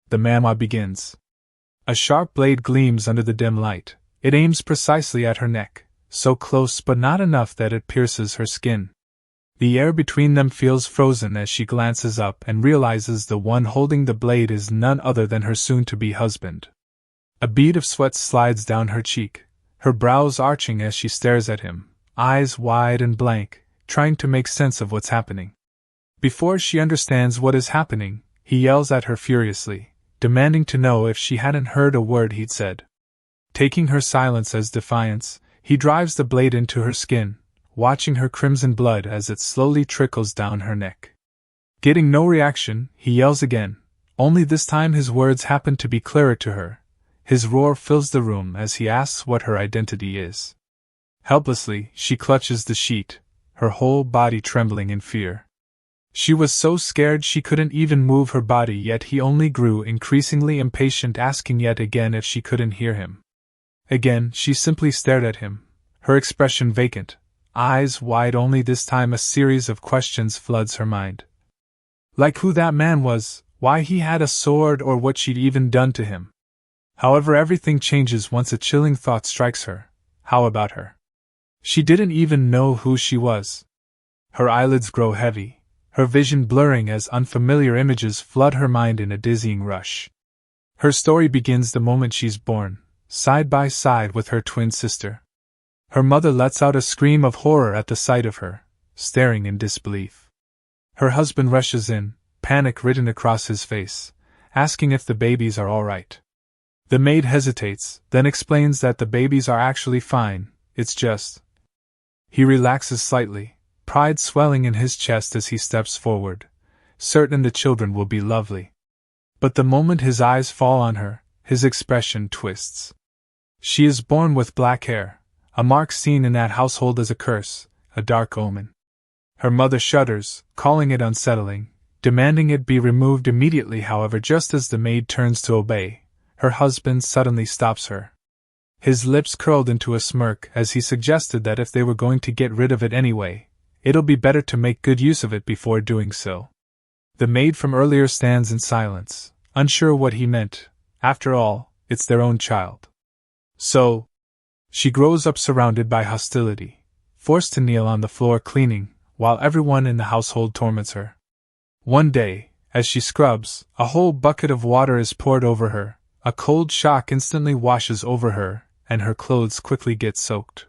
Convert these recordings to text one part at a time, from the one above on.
the manhwa begins. A sharp blade gleams under the dim light. It aims precisely at her neck, so close but not enough that it pierces her skin. The air between them feels frozen as she glances up and realizes the one holding the blade is none other than her soon-to-be husband. A bead of sweat slides down her cheek, her brows arching as she stares at him, eyes wide and blank, trying to make sense of what's happening. Before she understands what is happening, he yells at her furiously, demanding to know if she hadn't heard a word he'd said. Taking her silence as defiance, he drives the blade into her skin, watching her crimson blood as it slowly trickles down her neck. Getting no reaction, he yells again, only this time his words happen to be clearer to her. His roar fills the room as he asks what her identity is. Helplessly, she clutches the sheet, her whole body trembling in fear. She was so scared she couldn't even move her body, yet he only grew increasingly impatient, asking yet again if she couldn't hear him. Again, she simply stared at him, her expression vacant, eyes wide, only this time a series of questions floods her mind. Like who that man was, why he had a sword, or what she'd even done to him. However, everything changes once a chilling thought strikes her. How about her? She didn't even know who she was. Her eyelids grow heavy, her vision blurring as unfamiliar images flood her mind in a dizzying rush. Her story begins the moment she's born, side by side with her twin sister. Her mother lets out a scream of horror at the sight of her, staring in disbelief. Her husband rushes in, panic written across his face, asking if the babies are all right. The maid hesitates, then explains that the babies are actually fine, it's just. He relaxes slightly, pride swelling in his chest as he steps forward, certain the children will be lovely. But the moment his eyes fall on her, his expression twists. She is born with black hair, a mark seen in that household as a curse, a dark omen. Her mother shudders, calling it unsettling, demanding it be removed immediately. However, just as the maid turns to obey, her husband suddenly stops her. His lips curled into a smirk as he suggested that if they were going to get rid of it anyway, it'll be better to make good use of it before doing so. The maid from earlier stands in silence, unsure what he meant. After all, it's their own child. So, she grows up surrounded by hostility, forced to kneel on the floor cleaning, while everyone in the household torments her. One day, as she scrubs, a whole bucket of water is poured over her, a cold shock instantly washes over her, and her clothes quickly get soaked.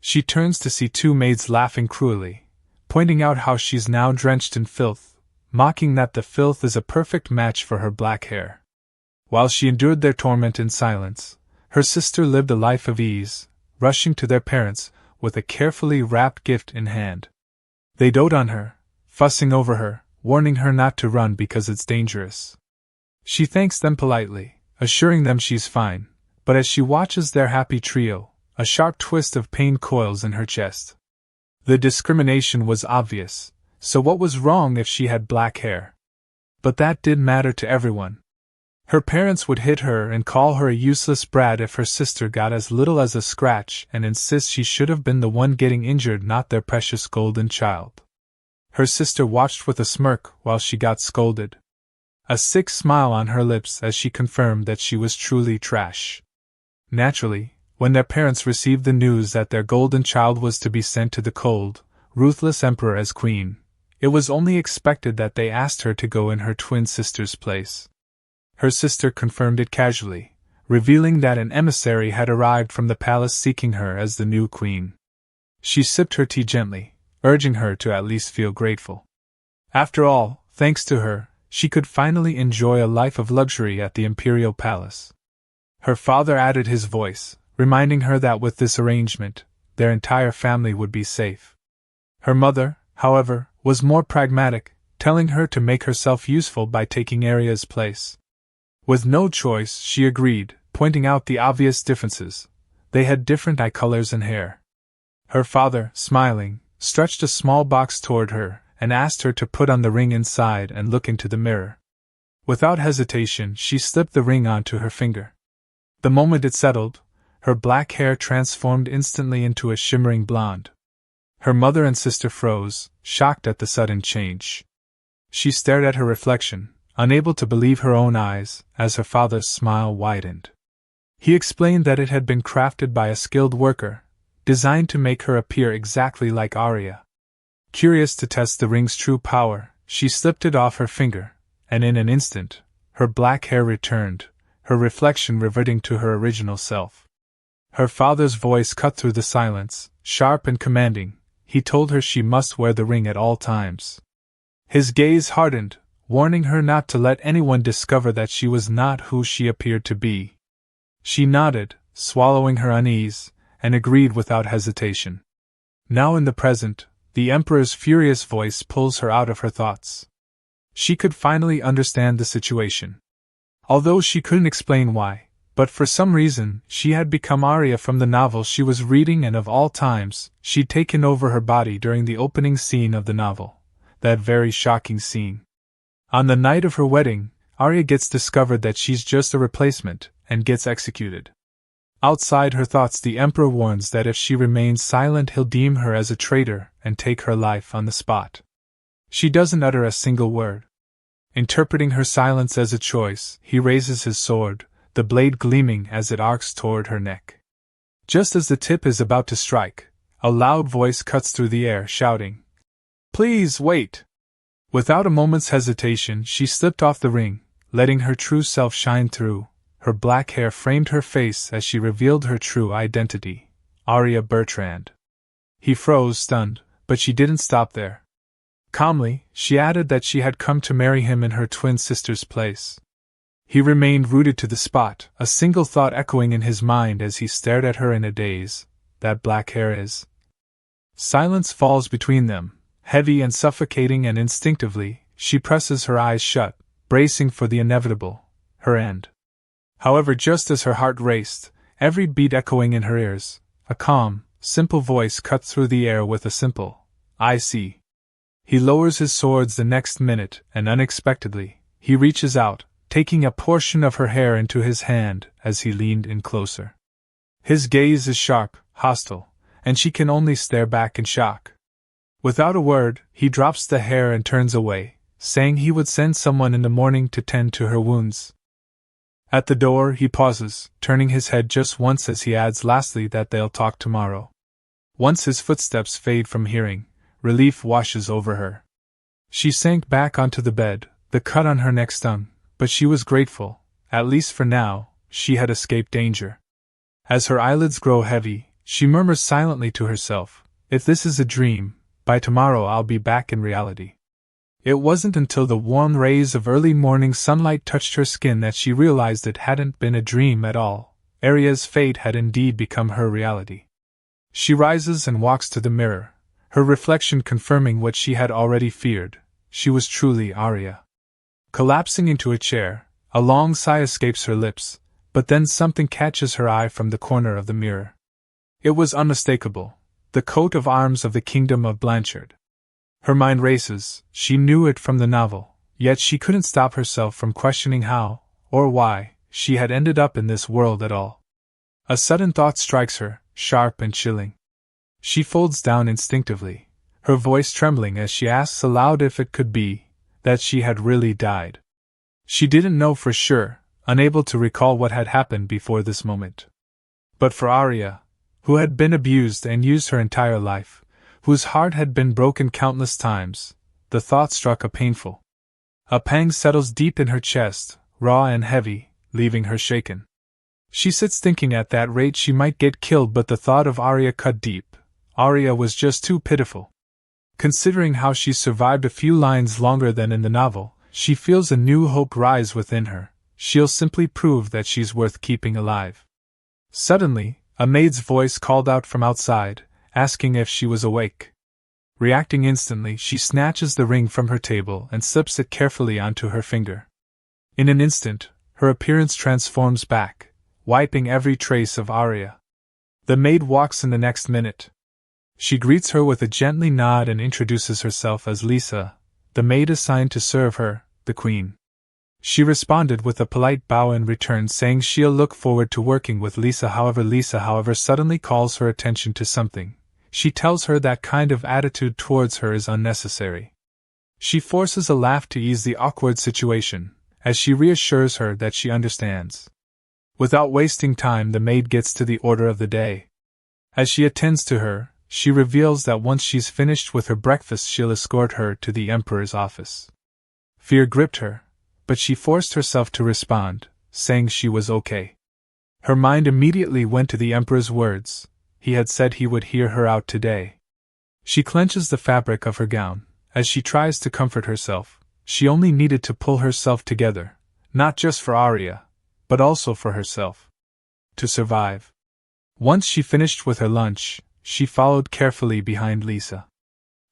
She turns to see two maids laughing cruelly, pointing out how she's now drenched in filth, mocking that the filth is a perfect match for her black hair. While she endured their torment in silence, her sister lived a life of ease, rushing to their parents with a carefully wrapped gift in hand. They dote on her, fussing over her, warning her not to run because it's dangerous. She thanks them politely, assuring them she's fine, but as she watches their happy trio, a sharp twist of pain coils in her chest. The discrimination was obvious, so what was wrong if she had black hair? But that did matter to everyone. Her parents would hit her and call her a useless brat if her sister got as little as a scratch, and insist she should have been the one getting injured, not their precious golden child. Her sister watched with a smirk while she got scolded, a sick smile on her lips as she confirmed that she was truly trash. Naturally, when their parents received the news that their golden child was to be sent to the cold, ruthless emperor as queen, it was only expected that they asked her to go in her twin sister's place. Her sister confirmed it casually, revealing that an emissary had arrived from the palace seeking her as the new queen. She sipped her tea gently, urging her to at least feel grateful. After all, thanks to her, she could finally enjoy a life of luxury at the imperial palace. Her father added his voice, reminding her that with this arrangement, their entire family would be safe. Her mother, however, was more pragmatic, telling her to make herself useful by taking Aria's place. With no choice, she agreed, pointing out the obvious differences. They had different eye colors and hair. Her father, smiling, stretched a small box toward her and asked her to put on the ring inside and look into the mirror. Without hesitation, she slipped the ring onto her finger. The moment it settled, her black hair transformed instantly into a shimmering blonde. Her mother and sister froze, shocked at the sudden change. She stared at her reflection, unable to believe her own eyes, as her father's smile widened. He explained that it had been crafted by a skilled worker, designed to make her appear exactly like Aria. Curious to test the ring's true power, she slipped it off her finger, and in an instant, her black hair returned, her reflection reverting to her original self. Her father's voice cut through the silence, sharp and commanding. He told her she must wear the ring at all times. His gaze hardened, warning her not to let anyone discover that she was not who she appeared to be. She nodded, swallowing her unease, and agreed without hesitation. Now in the present, the Emperor's furious voice pulls her out of her thoughts. She could finally understand the situation. Although she couldn't explain why, but for some reason, she had become Aria from the novel she was reading, and of all times, she'd taken over her body during the opening scene of the novel. That very shocking scene. On the night of her wedding, Aria gets discovered that she's just a replacement, and gets executed. Outside her thoughts, the Emperor warns that if she remains silent, he'll deem her as a traitor and take her life on the spot. She doesn't utter a single word. Interpreting her silence as a choice, he raises his sword, the blade gleaming as it arcs toward her neck. Just as the tip is about to strike, a loud voice cuts through the air, shouting, "Please wait!" Without a moment's hesitation, she slipped off the ring, letting her true self shine through. Her black hair framed her face as she revealed her true identity, Aria Bertrand. He froze, stunned, but she didn't stop there. Calmly, she added that she had come to marry him in her twin sister's place. He remained rooted to the spot, a single thought echoing in his mind as he stared at her in a daze. That black hair is. Silence falls between them, heavy and suffocating, and instinctively, she presses her eyes shut, bracing for the inevitable, her end. However, just as her heart raced, every beat echoing in her ears, a calm, simple voice cut through the air with a simple, "I see." He lowers his swords the next minute, and unexpectedly, he reaches out, taking a portion of her hair into his hand as he leaned in closer. His gaze is sharp, hostile, and she can only stare back in shock. Without a word, he drops the hair and turns away, saying he would send someone in the morning to tend to her wounds. At the door, he pauses, turning his head just once as he adds lastly that they'll talk tomorrow. Once his footsteps fade from hearing, relief washes over her. She sank back onto the bed, the cut on her neck stung, but she was grateful. At least for now, she had escaped danger. As her eyelids grow heavy, she murmurs silently to herself, "If this is a dream, by tomorrow I'll be back in reality." It wasn't until the warm rays of early morning sunlight touched her skin that she realized it hadn't been a dream at all. Aria's fate had indeed become her reality. She rises and walks to the mirror, her reflection confirming what she had already feared. She was truly Aria. Collapsing into a chair, a long sigh escapes her lips, but then something catches her eye from the corner of the mirror. It was unmistakable, the coat of arms of the Kingdom of Blanchard. Her mind races, she knew it from the novel, yet she couldn't stop herself from questioning how, or why, she had ended up in this world at all. A sudden thought strikes her, sharp and chilling. She folds down instinctively, her voice trembling as she asks aloud if it could be that she had really died. She didn't know for sure, unable to recall what had happened before this moment. But for Aria, who had been abused and used her entire life, whose heart had been broken countless times, the thought struck a painful. A pang settles deep in her chest, raw and heavy, leaving her shaken. She sits thinking at that rate she might get killed, but the thought of Aria cut deep. Aria was just too pitiful. Considering how she survived a few lines longer than in the novel, she feels a new hope rise within her. She'll simply prove that she's worth keeping alive. Suddenly, a maid's voice called out from outside, asking if she was awake. Reacting instantly, she snatches the ring from her table and slips it carefully onto her finger. In an instant, her appearance transforms back, wiping every trace of Aria. The maid walks in the next minute. She greets her with a gently nod and introduces herself as Lisa, the maid assigned to serve her, the queen. She responded with a polite bow in return, saying she'll look forward to working with Lisa. However, suddenly calls her attention to something. She tells her that kind of attitude towards her is unnecessary. She forces a laugh to ease the awkward situation, as she reassures her that she understands. Without wasting time, the maid gets to the order of the day. As she attends to her, she reveals that once she's finished with her breakfast, she'll escort her to the Emperor's office. Fear gripped her, but she forced herself to respond, saying she was okay. Her mind immediately went to the Emperor's words. He had said he would hear her out today. She clenches the fabric of her gown. As she tries to comfort herself, she only needed to pull herself together, not just for Aria, but also for herself. To survive. Once she finished with her lunch, she followed carefully behind Lisa.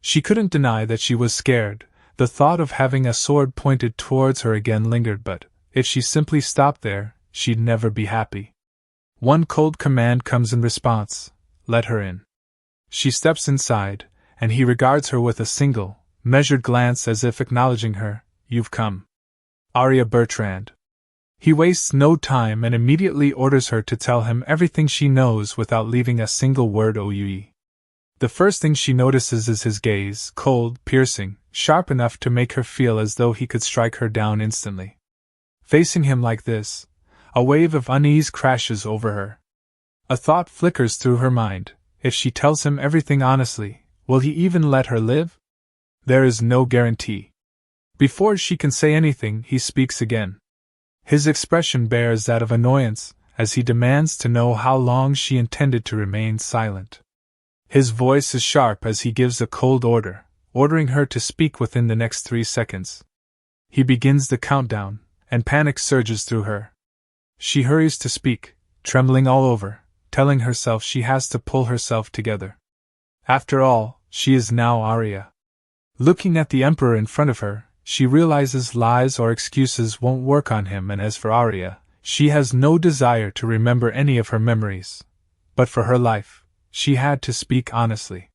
She couldn't deny that she was scared. The thought of having a sword pointed towards her again lingered, but if she simply stopped there, she'd never be happy. One cold command comes in response: let her in. She steps inside, and he regards her with a single, measured glance as if acknowledging her. You've come. Aria Bertrand. He wastes no time and immediately orders her to tell him everything she knows without leaving a single word. The first thing she notices is his gaze, cold, piercing, sharp enough to make her feel as though he could strike her down instantly. Facing him like this, a wave of unease crashes over her. A thought flickers through her mind: if she tells him everything honestly, will he even let her live? There is no guarantee. Before she can say anything, he speaks again. His expression bears that of annoyance, as he demands to know how long she intended to remain silent. His voice is sharp as he gives a cold order, ordering her to speak within the next 3 seconds. He begins the countdown, and panic surges through her. She hurries to speak, trembling all over, telling herself she has to pull herself together. After all, she is now Aria. Looking at the Emperor in front of her, she realizes lies or excuses won't work on him, and as for Aria, she has no desire to remember any of her memories. But for her life, she had to speak honestly.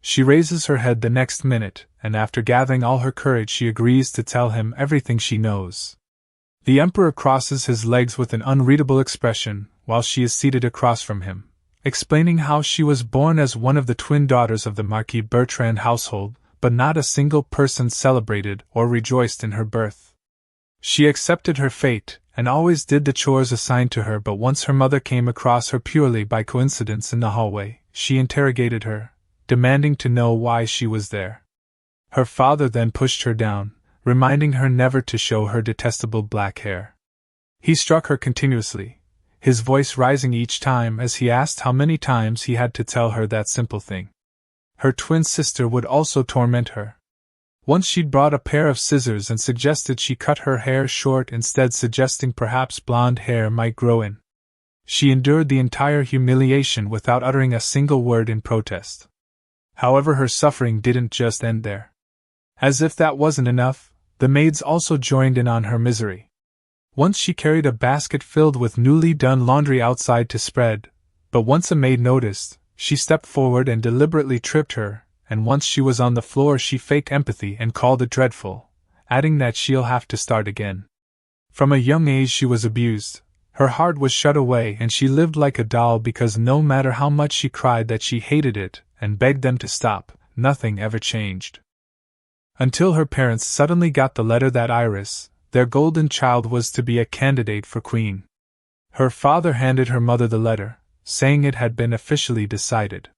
She raises her head the next minute, and after gathering all her courage, she agrees to tell him everything she knows. The Emperor crosses his legs with an unreadable expression while she is seated across from him, explaining how she was born as one of the twin daughters of the Marquis Bertrand household, but not a single person celebrated or rejoiced in her birth. She accepted her fate and always did the chores assigned to her, but once her mother came across her purely by coincidence in the hallway, she interrogated her, demanding to know why she was there. Her father then pushed her down, reminding her never to show her detestable black hair. He struck her continuously, his voice rising each time as he asked how many times he had to tell her that simple thing. Her twin sister would also torment her. Once she'd brought a pair of scissors and suggested she cut her hair short instead, suggesting perhaps blonde hair might grow in. She endured the entire humiliation without uttering a single word in protest. However, her suffering didn't just end there. As if that wasn't enough, the maids also joined in on her misery. Once she carried a basket filled with newly done laundry outside to spread, but once a maid noticed, she stepped forward and deliberately tripped her, and once she was on the floor she faked empathy and called it dreadful, adding that she'll have to start again. From a young age she was abused, her heart was shut away, and she lived like a doll because no matter how much she cried that she hated it and begged them to stop, nothing ever changed. Until her parents suddenly got the letter that Iris, their golden child, was to be a candidate for queen. Her father handed her mother the letter, saying it had been officially decided.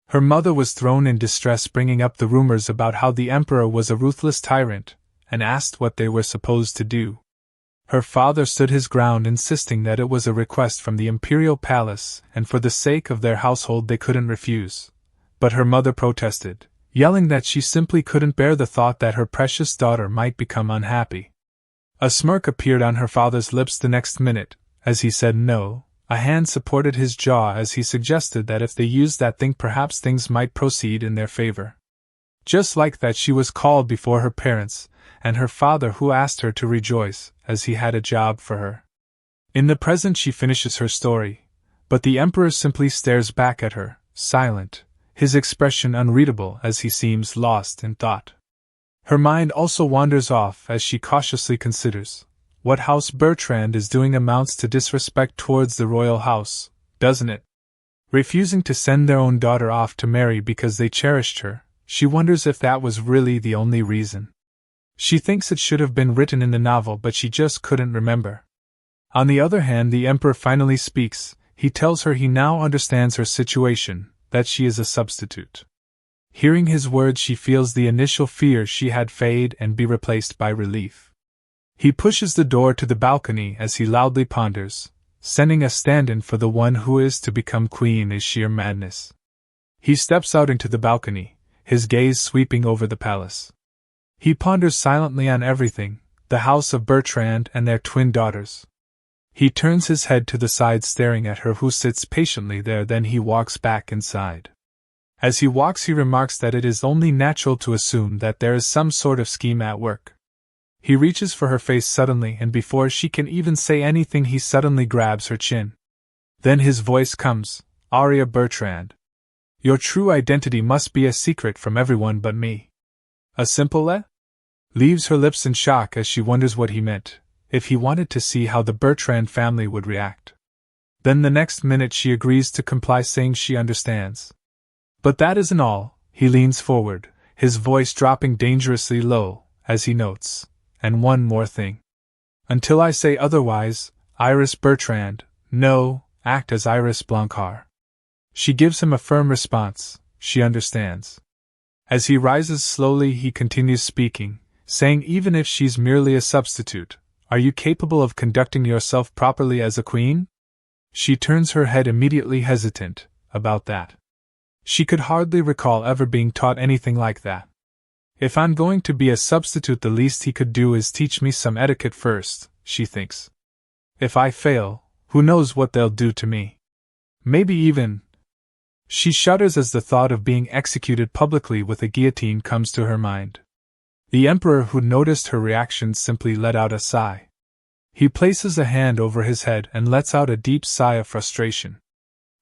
Her mother was thrown in distress, bringing up the rumors about how the emperor was a ruthless tyrant, and asked what they were supposed to do. Her father stood his ground, insisting that it was a request from the imperial palace, and for the sake of their household they couldn't refuse. But her mother protested, yelling that she simply couldn't bear the thought that her precious daughter might become unhappy. A smirk appeared on her father's lips the next minute, as he said no. A hand supported his jaw as he suggested that if they used that thing, perhaps things might proceed in their favor. Just like that, she was called before her parents, and her father, who asked her to rejoice, as he had a job for her. In the present she finishes her story, but the emperor simply stares back at her, silent, his expression unreadable as he seems lost in thought. Her mind also wanders off as she cautiously considers. What House Bertrand is doing amounts to disrespect towards the royal house, doesn't it? Refusing to send their own daughter off to marry because they cherished her, she wonders if that was really the only reason. She thinks it should have been written in the novel, but she just couldn't remember. On the other hand, the Emperor finally speaks. He tells her he now understands her situation, that she is a substitute. Hearing his words, she feels the initial fear she had fade and be replaced by relief. He pushes the door to the balcony as he loudly ponders, sending a stand-in for the one who is to become queen is sheer madness. He steps out into the balcony, his gaze sweeping over the palace. He ponders silently on everything, the house of Bertrand and their twin daughters. He turns his head to the side, staring at her who sits patiently there, then he walks back inside. As he walks, he remarks that it is only natural to assume that there is some sort of scheme at work. He reaches for her face suddenly, and before she can even say anything, he suddenly grabs her chin. Then his voice comes, "Aria Bertrand. Your true identity must be a secret from everyone but me." A simple "le" leaves her lips in shock as she wonders what he meant, if he wanted to see how the Bertrand family would react. Then the next minute she agrees to comply, saying she understands. But that isn't all. He leans forward, his voice dropping dangerously low, as he notes, "And one more thing. Until I say otherwise, Iris Bertrand, no, act as Iris Blanchard." She gives him a firm response, she understands. As he rises slowly, he continues speaking, saying, "Even if she's merely a substitute, are you capable of conducting yourself properly as a queen?" She turns her head immediately, hesitant about that. She could hardly recall ever being taught anything like that. "If I'm going to be a substitute, the least he could do is teach me some etiquette first," she thinks. "If I fail, who knows what they'll do to me? Maybe even—" She shudders as the thought of being executed publicly with a guillotine comes to her mind. The Emperor, who noticed her reaction, simply let out a sigh. He places a hand over his head and lets out a deep sigh of frustration.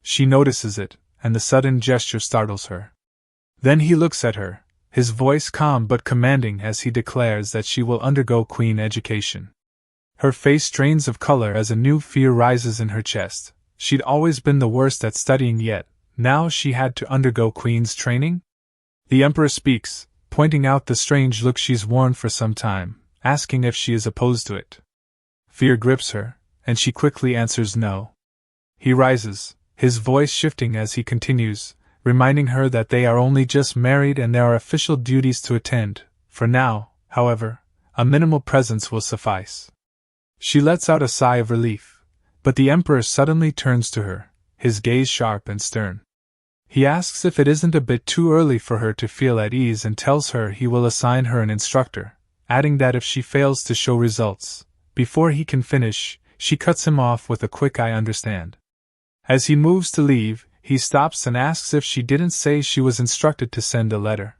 She notices it, and the sudden gesture startles her. Then he looks at her, his voice calm but commanding as he declares that she will undergo queen education. Her face strains of color as a new fear rises in her chest. She'd always been the worst at studying, yet now she had to undergo queen's training? The Emperor speaks, pointing out the strange look she's worn for some time, asking if she is opposed to it. Fear grips her, and she quickly answers no. He rises, his voice shifting as he continues, reminding her that they are only just married and there are official duties to attend. For now, however, a minimal presence will suffice. She lets out a sigh of relief, but the Emperor suddenly turns to her, his gaze sharp and stern. He asks if it isn't a bit too early for her to feel at ease and tells her he will assign her an instructor, adding that if she fails to show results, before he can finish, she cuts him off with a quick "I understand." As he moves to leave, he stops and asks if she didn't say she was instructed to send a letter.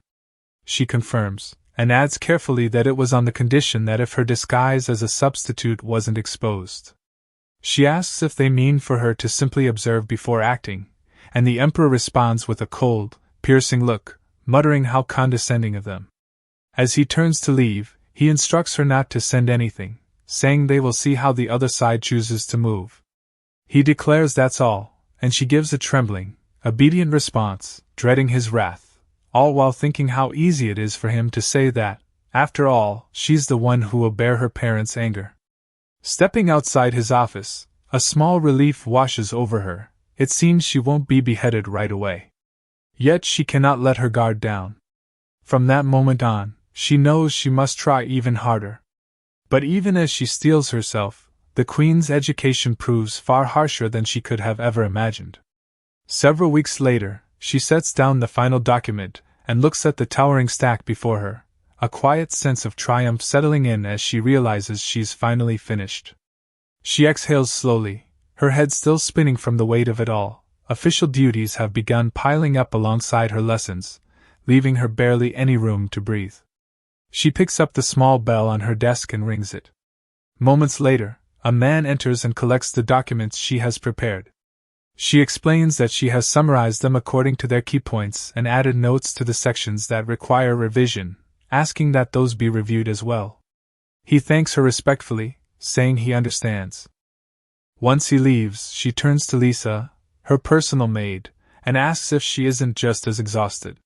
She confirms, and adds carefully that it was on the condition that if her disguise as a substitute wasn't exposed. She asks if they mean for her to simply observe before acting, and the Emperor responds with a cold, piercing look, muttering how condescending of them. As he turns to leave, he instructs her not to send anything, saying they will see how the other side chooses to move. He declares that's all, and she gives a trembling, obedient response, dreading his wrath, all while thinking how easy it is for him to say that, after all, she's the one who will bear her parents' anger. Stepping outside his office, a small relief washes over her. It seems she won't be beheaded right away. Yet she cannot let her guard down. From that moment on, she knows she must try even harder. But even as she steels herself, the Queen's education proves far harsher than she could have ever imagined. Several weeks later, she sets down the final document and looks at the towering stack before her, a quiet sense of triumph settling in as she realizes she's finally finished. She exhales slowly, her head still spinning from the weight of it all. Official duties have begun piling up alongside her lessons, leaving her barely any room to breathe. She picks up the small bell on her desk and rings it. Moments later, a man enters and collects the documents she has prepared. She explains that she has summarized them according to their key points and added notes to the sections that require revision, asking that those be reviewed as well. He thanks her respectfully, saying he understands. Once he leaves, she turns to Lisa, her personal maid, and asks if she isn't just as exhausted.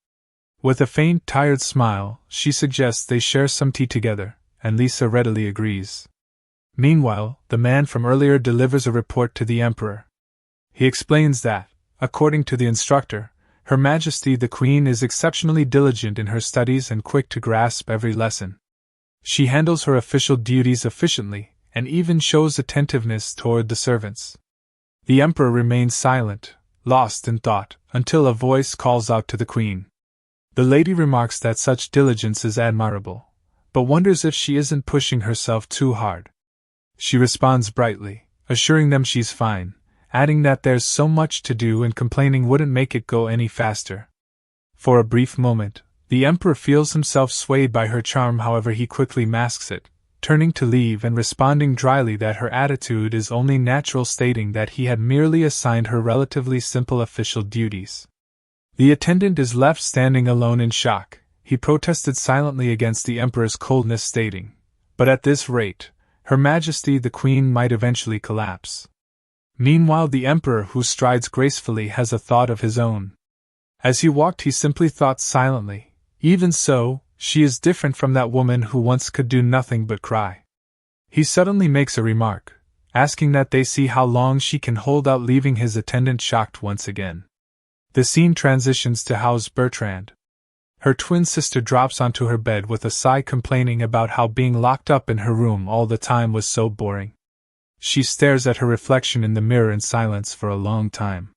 With a faint, tired smile, she suggests they share some tea together, and Lisa readily agrees. Meanwhile, the man from earlier delivers a report to the Emperor. He explains that, according to the instructor, Her Majesty the Queen is exceptionally diligent in her studies and quick to grasp every lesson. She handles her official duties efficiently, and even shows attentiveness toward the servants. The Emperor remains silent, lost in thought, until a voice calls out to the Queen. The lady remarks that such diligence is admirable, but wonders if she isn't pushing herself too hard. She responds brightly, assuring them she's fine, adding that there's so much to do and complaining wouldn't make it go any faster. For a brief moment, the Emperor feels himself swayed by her charm, however he quickly masks it, turning to leave and responding dryly that her attitude is only natural, stating that he had merely assigned her relatively simple official duties. The attendant is left standing alone in shock. He protested silently against the Emperor's coldness, stating, "But at this rate, Her Majesty the Queen might eventually collapse." Meanwhile, the Emperor, who strides gracefully, has a thought of his own. As he walked, he simply thought silently, "Even so, she is different from that woman who once could do nothing but cry." He suddenly makes a remark, asking that they see how long she can hold out, leaving his attendant shocked once again. The scene transitions to House Bertrand. Her twin sister drops onto her bed with a sigh, complaining about how being locked up in her room all the time was so boring. She stares at her reflection in the mirror in silence for a long time.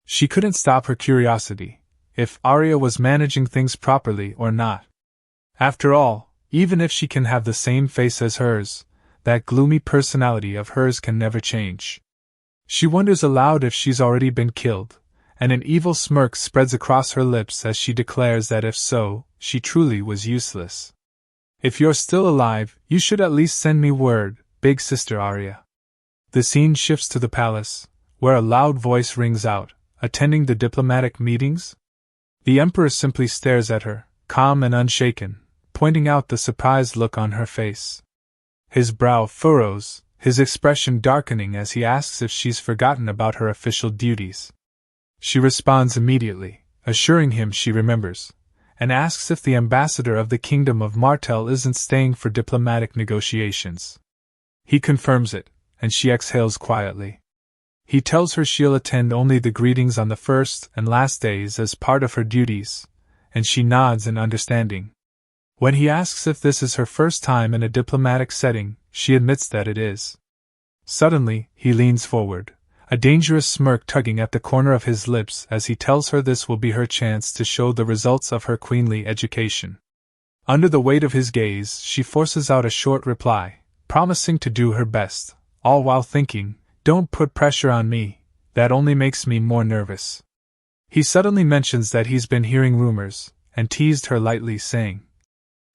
She couldn't stop her curiosity, if Aria was managing things properly or not. After all, even if she can have the same face as hers, that gloomy personality of hers can never change. She wonders aloud if she's already been killed, and an evil smirk spreads across her lips as she declares that if so, she truly was useless. "If you're still alive, you should at least send me word, big sister Aria." The scene shifts to the palace, where a loud voice rings out, "Attending the diplomatic meetings?" The Emperor simply stares at her, calm and unshaken, pointing out the surprised look on her face. His brow furrows, his expression darkening as he asks if she's forgotten about her official duties. She responds immediately, assuring him she remembers, and asks if the ambassador of the Kingdom of Martel isn't staying for diplomatic negotiations. He confirms it, and she exhales quietly. He tells her she'll attend only the greetings on the first and last days as part of her duties, and she nods in understanding. When he asks if this is her first time in a diplomatic setting, she admits that it is. Suddenly, he leans forward, a dangerous smirk tugging at the corner of his lips as he tells her this will be her chance to show the results of her queenly education. Under the weight of his gaze, she forces out a short reply, promising to do her best, all while thinking, "Don't put pressure on me, that only makes me more nervous." He suddenly mentions that he's been hearing rumors, and teased her lightly, saying,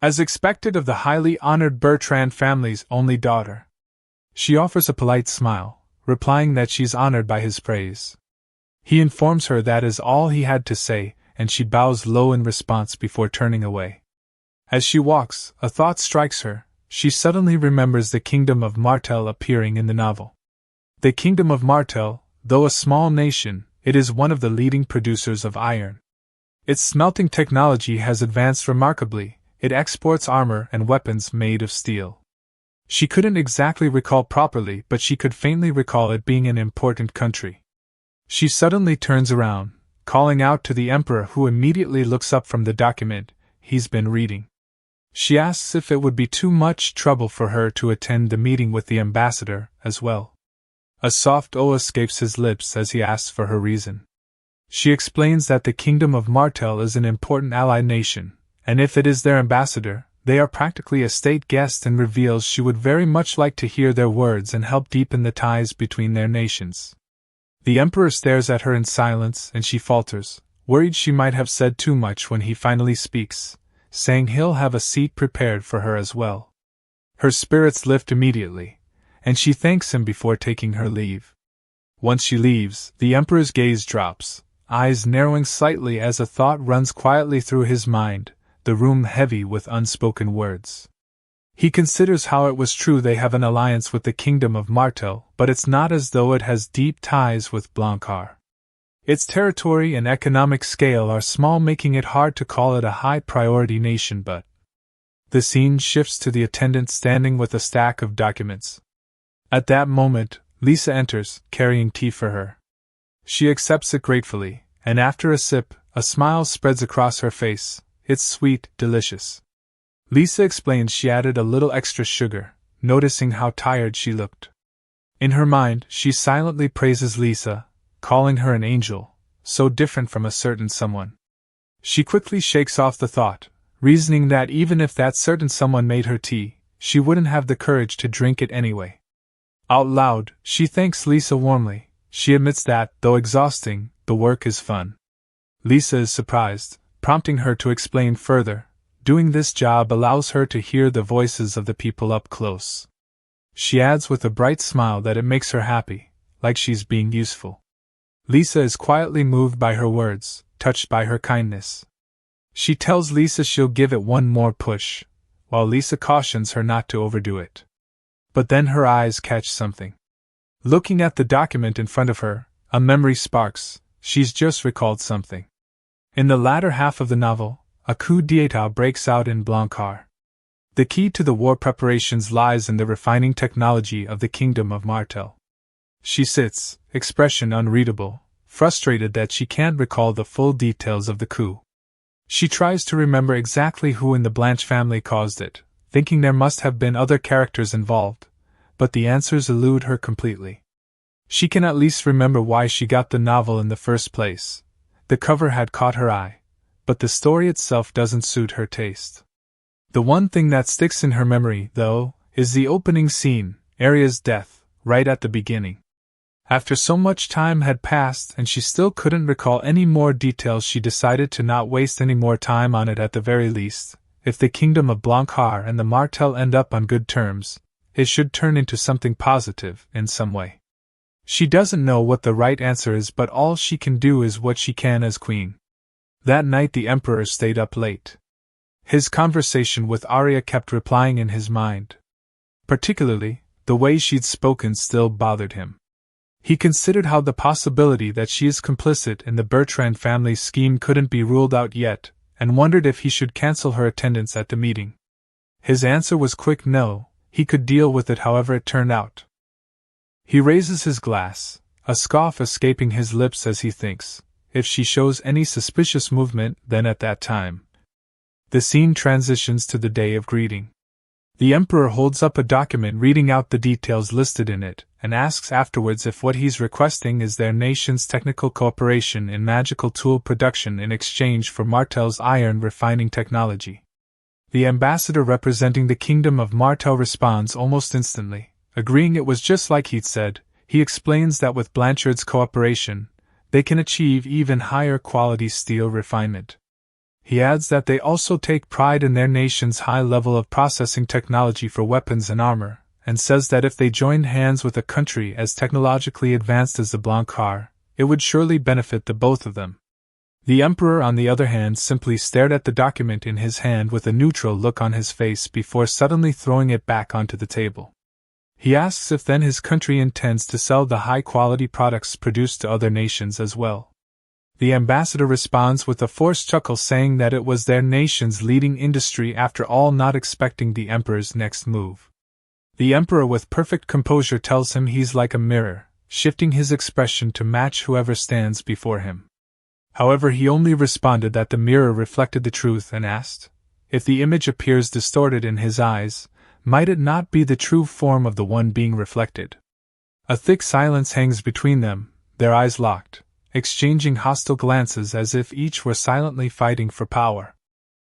"As expected of the highly honored Bertrand family's only daughter." She offers a polite smile, replying that she's honored by his praise. He informs her that is all he had to say, and she bows low in response before turning away. As she walks, a thought strikes her. She suddenly remembers the Kingdom of Martel appearing in the novel. The Kingdom of Martel, though a small nation, it is one of the leading producers of iron. Its smelting technology has advanced remarkably. It exports armor and weapons made of steel. She couldn't exactly recall properly, but she could faintly recall it being an important country. She suddenly turns around, calling out to the Emperor, who immediately looks up from the document he's been reading. She asks if it would be too much trouble for her to attend the meeting with the ambassador as well. A soft "oh" escapes his lips as he asks for her reason. She explains that the Kingdom of Martel is an important ally nation, and if it is their ambassador, they are practically a state guest, and reveals she would very much like to hear their words and help deepen the ties between their nations. The Emperor stares at her in silence, and she falters, worried she might have said too much when he finally speaks, saying he'll have a seat prepared for her as well. Her spirits lift immediately, and she thanks him before taking her leave. Once she leaves, the Emperor's gaze drops, eyes narrowing slightly as a thought runs quietly through his mind, the room heavy with unspoken words. He considers how it was true they have an alliance with the Kingdom of Martel, but it's not as though it has deep ties with Blancard. Its territory and economic scale are small, making it hard to call it a high-priority nation, but... The scene shifts to the attendant standing with a stack of documents. At that moment, Lisa enters, carrying tea for her. She accepts it gratefully, and after a sip, a smile spreads across her face. It's sweet, delicious. Lisa explains she added a little extra sugar, noticing how tired she looked. In her mind, she silently praises Lisa, calling her an angel, so different from a certain someone. She quickly shakes off the thought, reasoning that even if that certain someone made her tea, she wouldn't have the courage to drink it anyway. Out loud, she thanks Lisa warmly. She admits that, though exhausting, the work is fun. Lisa is surprised, prompting her to explain further. Doing this job allows her to hear the voices of the people up close. She adds with a bright smile that it makes her happy, like she's being useful. Lisa is quietly moved by her words, touched by her kindness. She tells Lisa she'll give it one more push, while Lisa cautions her not to overdo it. But then her eyes catch something. Looking at the document in front of her, a memory sparks. She's just recalled something. In the latter half of the novel, a coup d'état breaks out in Blancard. The key to the war preparations lies in the refining technology of the Kingdom of Martel. She sits, expression unreadable, frustrated that she can't recall the full details of the coup. She tries to remember exactly who in the Blanche family caused it, thinking there must have been other characters involved, but the answers elude her completely. She can at least remember why she got the novel in the first place. The cover had caught her eye, but the story itself doesn't suit her taste. The one thing that sticks in her memory, though, is the opening scene, Aria's death, right at the beginning. After so much time had passed and she still couldn't recall any more details, she decided to not waste any more time on it. At the very least, if the Kingdom of Blancard and the Martel end up on good terms, it should turn into something positive in some way. She doesn't know what the right answer is, but all she can do is what she can as queen. That night the Emperor stayed up late. His conversation with Aria kept replaying in his mind. Particularly, the way she'd spoken still bothered him. He considered how the possibility that she is complicit in the Bertrand family's scheme couldn't be ruled out yet, and wondered if he should cancel her attendance at the meeting. His answer was quick no, he could deal with it however it turned out. He raises his glass, a scoff escaping his lips as he thinks, if she shows any suspicious movement, then at that time. The scene transitions to the day of greeting. The Emperor holds up a document reading out the details listed in it, and asks afterwards if what he's requesting is their nation's technical cooperation in magical tool production in exchange for Martel's iron refining technology. The ambassador representing the Kingdom of Martel responds almost instantly, agreeing it was just like he'd said. He explains that with Blanchard's cooperation, they can achieve even higher quality steel refinement. He adds that they also take pride in their nation's high level of processing technology for weapons and armor, and says that if they joined hands with a country as technologically advanced as the Blancard, it would surely benefit the both of them. The Emperor, on the other hand, simply stared at the document in his hand with a neutral look on his face before suddenly throwing it back onto the table. He asks if then his country intends to sell the high-quality products produced to other nations as well. The ambassador responds with a forced chuckle, saying that it was their nation's leading industry after all, not expecting the Emperor's next move. The Emperor with perfect composure tells him he's like a mirror, shifting his expression to match whoever stands before him. However, he only responded that the mirror reflected the truth and asked, if the image appears distorted in his eyes, might it not be the true form of the one being reflected? A thick silence hangs between them, their eyes locked, exchanging hostile glances as if each were silently fighting for power.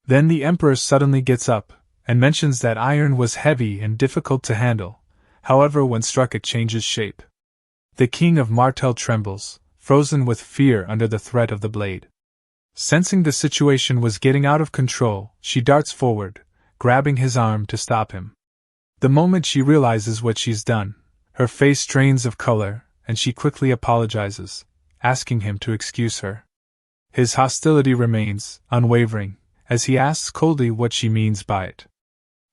Then the Emperor suddenly gets up, and mentions that iron was heavy and difficult to handle, however when struck it changes shape. The King of Martel trembles, frozen with fear under the threat of the blade. Sensing the situation was getting out of control, she darts forward, grabbing his arm to stop him. The moment she realizes what she's done, her face drains of color, and she quickly apologizes, asking him to excuse her. His hostility remains unwavering, as he asks coldly what she means by it.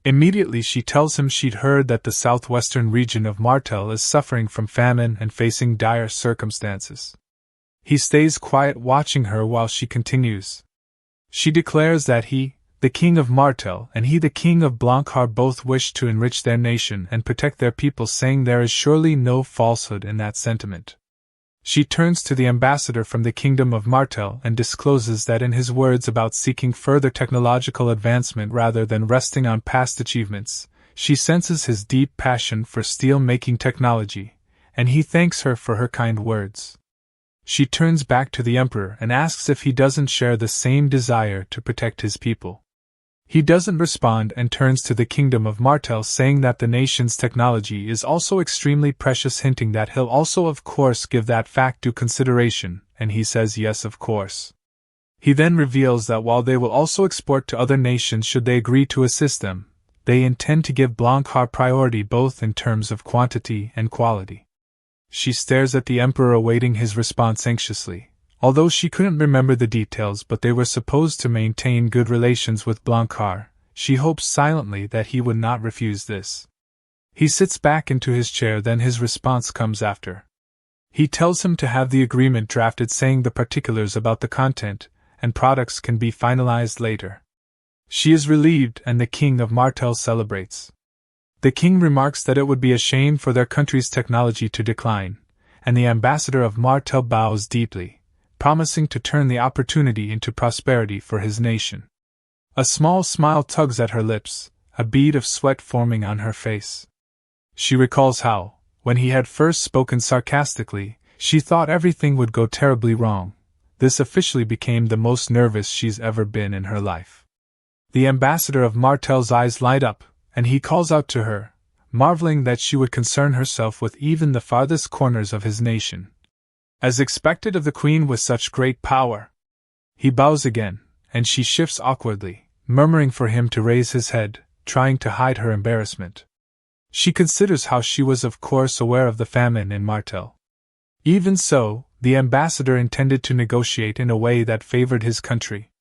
Immediately she tells him she'd heard that the southwestern region of Martel is suffering from famine and facing dire circumstances. He stays quiet watching her while she continues. She declares that he, the king of Martel, and he the king of Blanchard both wish to enrich their nation and protect their people, saying there is surely no falsehood in that sentiment. She turns to the ambassador from the kingdom of Martel and discloses that in his words about seeking further technological advancement rather than resting on past achievements, she senses his deep passion for steel-making technology, and he thanks her for her kind words. She turns back to the emperor and asks if he doesn't share the same desire to protect his people. He doesn't respond and turns to the kingdom of Martel, saying that the nation's technology is also extremely precious, hinting that he'll also of course give that fact due consideration, and he says yes of course. He then reveals that while they will also export to other nations should they agree to assist them, they intend to give Blanchard priority both in terms of quantity and quality. She stares at the emperor awaiting his response anxiously. Although she couldn't remember the details, but they were supposed to maintain good relations with Blanchard, she hopes silently that he would not refuse this. He sits back into his chair, then his response comes after. He tells him to have the agreement drafted, saying the particulars about the content and products can be finalized later. She is relieved and the king of Martel celebrates. The king remarks that it would be a shame for their country's technology to decline, and the ambassador of Martel bows deeply, promising to turn the opportunity into prosperity for his nation. A small smile tugs at her lips, a bead of sweat forming on her face. She recalls how, when he had first spoken sarcastically, she thought everything would go terribly wrong. This officially became the most nervous she's ever been in her life. The ambassador of Martel's eyes light up, and he calls out to her, marveling that she would concern herself with even the farthest corners of his nation. As expected of the queen with such great power. He bows again, and she shifts awkwardly, murmuring for him to raise his head, trying to hide her embarrassment. She considers how she was of course aware of the famine in Martel. Even so, the ambassador intended to negotiate in a way that favored his country.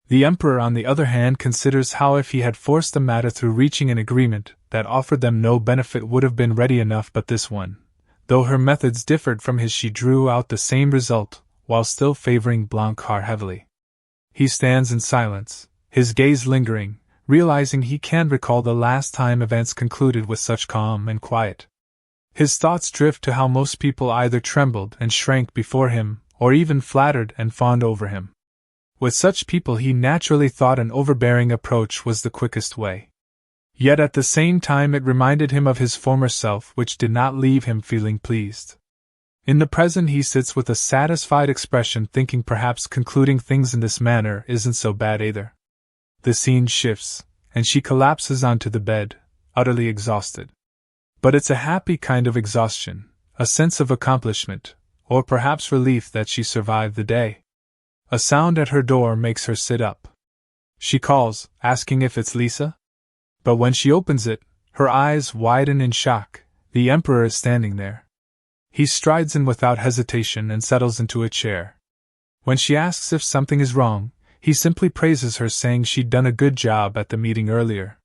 The emperor on the other hand considers how if he had forced the matter through reaching an agreement that offered them no benefit would have been ready enough, but this one, though her methods differed from his, she drew out the same result, while still favoring Blanchard heavily. He stands in silence, his gaze lingering, realizing he can't recall the last time events concluded with such calm and quiet. His thoughts drift to how most people either trembled and shrank before him, or even flattered and fawned over him. With such people he naturally thought an overbearing approach was the quickest way. Yet at the same time it reminded him of his former self, which did not leave him feeling pleased. In the present he sits with a satisfied expression, thinking perhaps concluding things in this manner isn't so bad either. The scene shifts, and she collapses onto the bed, utterly exhausted. But it's a happy kind of exhaustion, a sense of accomplishment, or perhaps relief that she survived the day. A sound at her door makes her sit up. She calls, asking if it's Lisa. But when she opens it, her eyes widen in shock. The emperor is standing there. He strides in without hesitation and settles into a chair. When she asks if something is wrong, he simply praises her, saying she'd done a good job at the meeting earlier.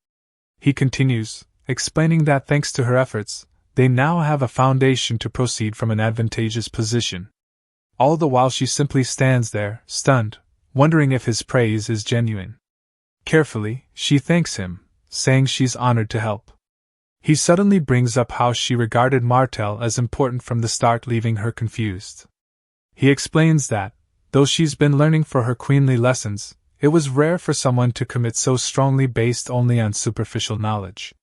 He continues, explaining that thanks to her efforts, they now have a foundation to proceed from an advantageous position. All the while she simply stands there, stunned, wondering if his praise is genuine. Carefully, she thanks him, saying she's honored to help. He suddenly brings up how she regarded Martel as important from the start, leaving her confused. He explains that, though she's been learning for her queenly lessons, it was rare for someone to commit so strongly based only on superficial knowledge.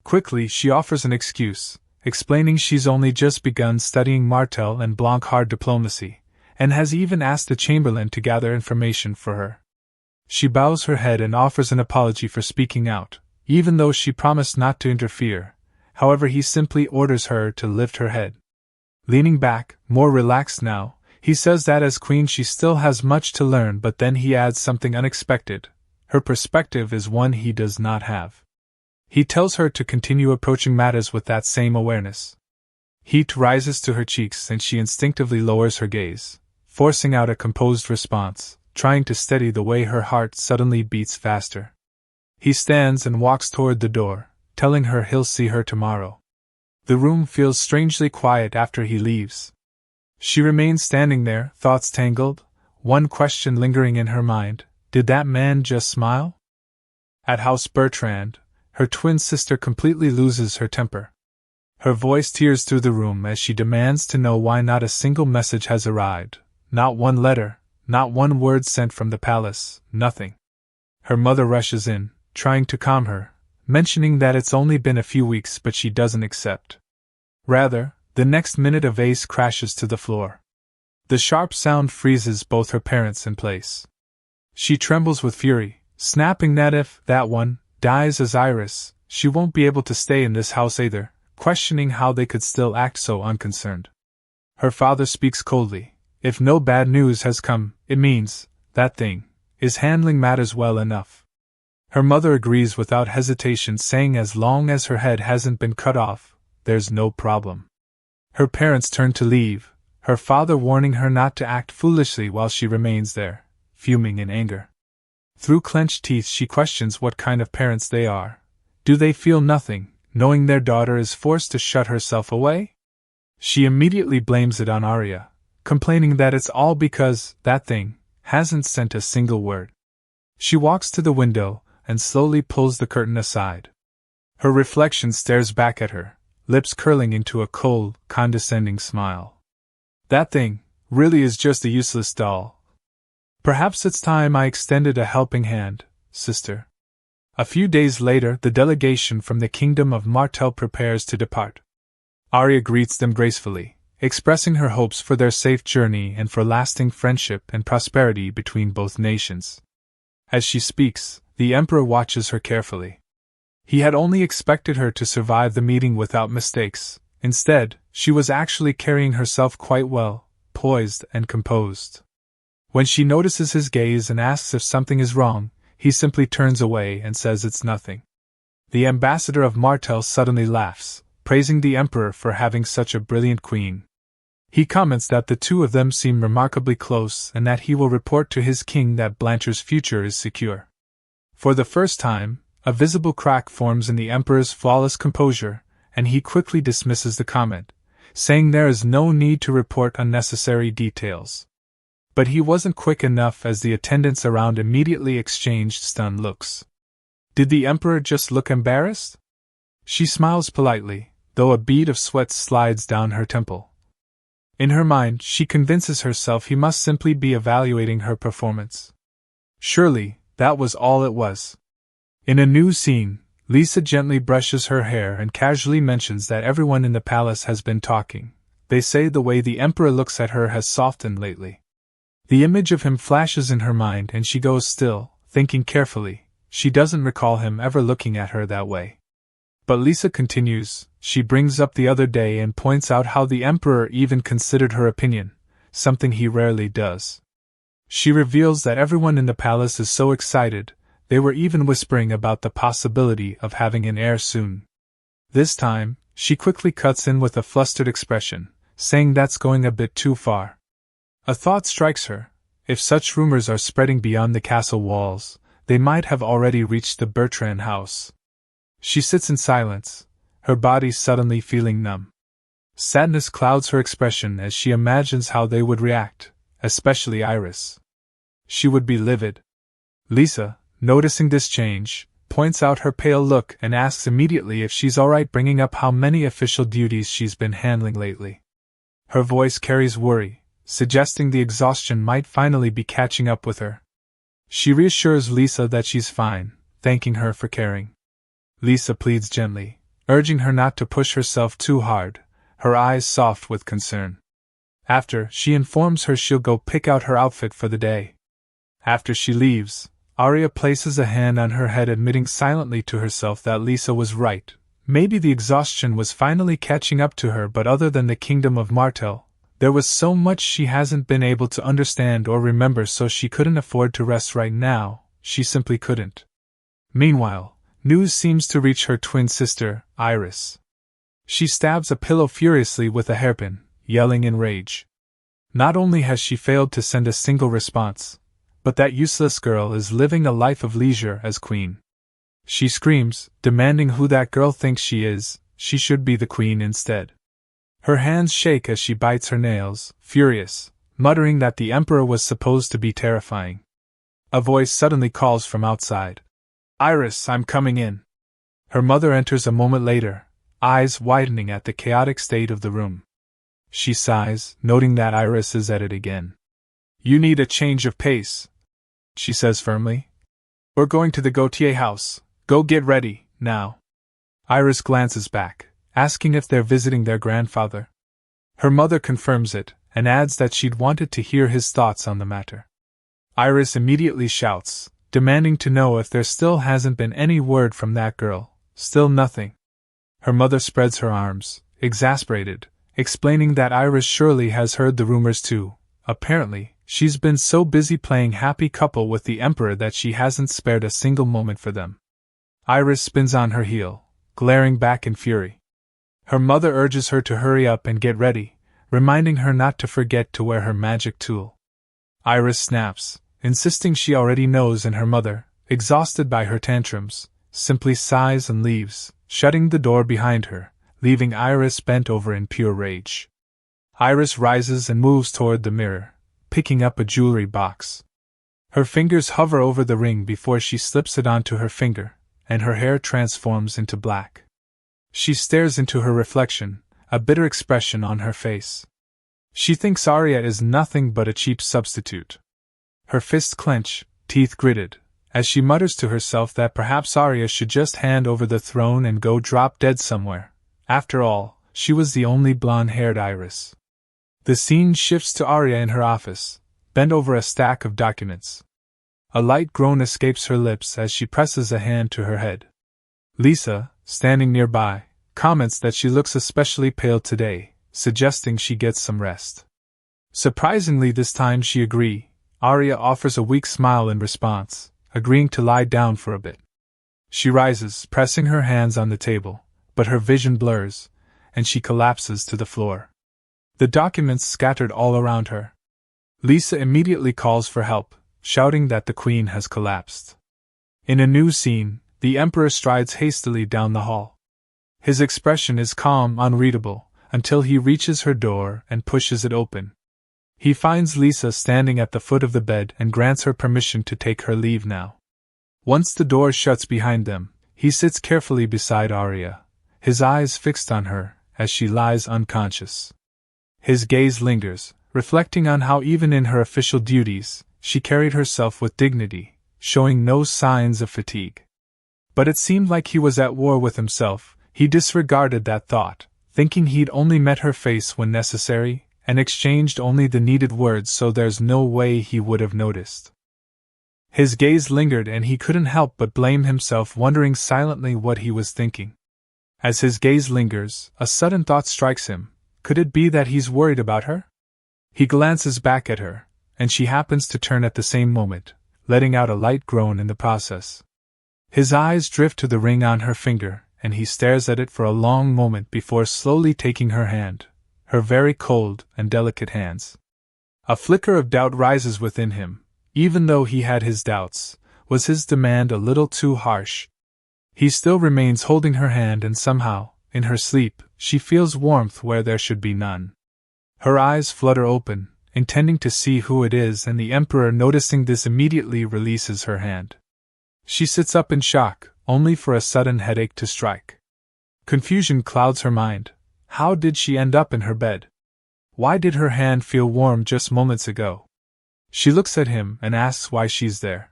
Quickly she offers an excuse, explaining she's only just begun studying Martel and Blanchard diplomacy, and has even asked the chamberlain to gather information for her. She bows her head and offers an apology for speaking out, even though she promised not to interfere. However, he simply orders her to lift her head. Leaning back, more relaxed now, he says that as queen she still has much to learn, but then he adds something unexpected. Her perspective is one he does not have. He tells her to continue approaching matters with that same awareness. Heat rises to her cheeks and she instinctively lowers her gaze, forcing out a composed response, trying to steady the way her heart suddenly beats faster. He stands and walks toward the door, telling her he'll see her tomorrow. The room feels strangely quiet after he leaves. She remained standing there, thoughts tangled, one question lingering in her mind: did that man just smile? At House Bertrand, her twin sister completely loses her temper. Her voice tears through the room as she demands to know why not a single message has arrived, not one letter, not one word sent from the palace, nothing. Her mother rushes in, trying to calm her, mentioning that it's only been a few weeks, but she doesn't accept. Rather, the next minute a vase crashes to the floor. The sharp sound freezes both her parents in place. She trembles with fury, snapping that if that one dies as Iris, she won't be able to stay in this house either, questioning how they could still act so unconcerned. Her father speaks coldly. If no bad news has come, it means that thing is handling matters well enough. Her mother agrees without hesitation, saying as long as her head hasn't been cut off, there's no problem. Her parents turn to leave, her father warning her not to act foolishly while she remains there, fuming in anger. Through clenched teeth she questions what kind of parents they are. Do they feel nothing, knowing their daughter is forced to shut herself away? She immediately blames it on Aria, complaining that it's all because that thing hasn't sent a single word. She walks to the window and slowly pulls the curtain aside. Her reflection stares back at her, lips curling into a cold, condescending smile. That thing really is just a useless doll. Perhaps it's time I extended a helping hand, sister. A few days later, the delegation from the kingdom of Martel prepares to depart. Aria greets them gracefully, expressing her hopes for their safe journey and for lasting friendship and prosperity between both nations. As she speaks, the Emperor watches her carefully. He had only expected her to survive the meeting without mistakes. Instead, she was actually carrying herself quite well, poised and composed. When she notices his gaze and asks if something is wrong, he simply turns away and says it's nothing. The ambassador of Martel suddenly laughs, praising the Emperor for having such a brilliant queen. He comments that the two of them seem remarkably close and that he will report to his king that Blanche's future is secure. For the first time, a visible crack forms in the Emperor's flawless composure, and he quickly dismisses the comment, saying there is no need to report unnecessary details. But he wasn't quick enough, as the attendants around immediately exchanged stunned looks. Did the Emperor just look embarrassed? She smiles politely, though a bead of sweat slides down her temple. In her mind, she convinces herself he must simply be evaluating her performance. Surely, that was all it was. In a new scene, Lisa gently brushes her hair and casually mentions that everyone in the palace has been talking. They say the way the Emperor looks at her has softened lately. The image of him flashes in her mind and she goes still, thinking carefully. She doesn't recall him ever looking at her that way. But Lisa continues. She brings up the other day and points out how the Emperor even considered her opinion, something he rarely does. She reveals that everyone in the palace is so excited, they were even whispering about the possibility of having an heir soon. This time, she quickly cuts in with a flustered expression, saying that's going a bit too far. A thought strikes her. If such rumors are spreading beyond the castle walls, they might have already reached the Bertrand house. She sits in silence, her body suddenly feeling numb. Sadness clouds her expression as she imagines how they would react, especially Iris. She would be livid. Lisa, noticing this change, points out her pale look and asks immediately if she's alright, bringing up how many official duties she's been handling lately. Her voice carries worry, suggesting the exhaustion might finally be catching up with her. She reassures Lisa that she's fine, thanking her for caring. Lisa pleads gently, urging her not to push herself too hard, her eyes soft with concern. After, she informs her she'll go pick out her outfit for the day. After she leaves, Aria places a hand on her head, admitting silently to herself that Lisa was right. Maybe the exhaustion was finally catching up to her, but other than the kingdom of Martel, there was so much she hasn't been able to understand or remember, so she couldn't afford to rest right now. She simply couldn't. Meanwhile, news seems to reach her twin sister, Iris. She stabs a pillow furiously with a hairpin, yelling in rage. Not only has she failed to send a single response, but that useless girl is living a life of leisure as queen. She screams, demanding who that girl thinks she is. She should be the queen instead. Her hands shake as she bites her nails, furious, muttering that the Emperor was supposed to be terrifying. A voice suddenly calls from outside. Iris, I'm coming in. Her mother enters a moment later, eyes widening at the chaotic state of the room. She sighs, noting that Iris is at it again. You need a change of pace, she says firmly. We're going to the Gautier house. Go get ready, now. Iris glances back, asking if they're visiting their grandfather. Her mother confirms it, and adds that she'd wanted to hear his thoughts on the matter. Iris immediately shouts, demanding to know if there still hasn't been any word from that girl. Still nothing. Her mother spreads her arms, exasperated, explaining that Iris surely has heard the rumors too. Apparently, she's been so busy playing happy couple with the Emperor that she hasn't spared a single moment for them. Iris spins on her heel, glaring back in fury. Her mother urges her to hurry up and get ready, reminding her not to forget to wear her magic tool. Iris snaps, insisting she already knows, and her mother, exhausted by her tantrums, simply sighs and leaves, shutting the door behind her, leaving Iris bent over in pure rage. Iris rises and moves toward the mirror, picking up a jewelry box. Her fingers hover over the ring before she slips it onto her finger, and her hair transforms into black. She stares into her reflection, a bitter expression on her face. She thinks Aria is nothing but a cheap substitute. Her fists clench, teeth gritted, as she mutters to herself that perhaps Aria should just hand over the throne and go drop dead somewhere. After all, she was the only blonde-haired Iris. The scene shifts to Aria in her office, bent over a stack of documents. A light groan escapes her lips as she presses a hand to her head. Lisa, standing nearby, comments that she looks especially pale today, suggesting she gets some rest. Surprisingly, this time she agrees. Aria offers a weak smile in response, agreeing to lie down for a bit. She rises, pressing her hands on the table, but her vision blurs, and she collapses to the floor. The documents scattered all around her. Lisa immediately calls for help, shouting that the queen has collapsed. In a new scene, the Emperor strides hastily down the hall. His expression is calm, unreadable, until he reaches her door and pushes it open. He finds Lisa standing at the foot of the bed and grants her permission to take her leave now. Once the door shuts behind them, he sits carefully beside Aria, his eyes fixed on her as she lies unconscious. His gaze lingers, reflecting on how even in her official duties, she carried herself with dignity, showing no signs of fatigue. But it seemed like he was at war with himself. He disregarded that thought, thinking he'd only met her face when necessary, and exchanged only the needed words, so there's no way he would have noticed. His gaze lingered and he couldn't help but blame himself, wondering silently what he was thinking. As his gaze lingers, a sudden thought strikes him. Could it be that he's worried about her? He glances back at her, and she happens to turn at the same moment, letting out a light groan in the process. His eyes drift to the ring on her finger, and he stares at it for a long moment before slowly taking her hand. Her very cold and delicate hands. A flicker of doubt rises within him. Even though he had his doubts, was his demand a little too harsh? He still remains holding her hand, and somehow, in her sleep, she feels warmth where there should be none. Her eyes flutter open, intending to see who it is, and the Emperor, noticing this, immediately releases her hand. She sits up in shock, only for a sudden headache to strike. Confusion clouds her mind. How did she end up in her bed? Why did her hand feel warm just moments ago? She looks at him and asks why she's there.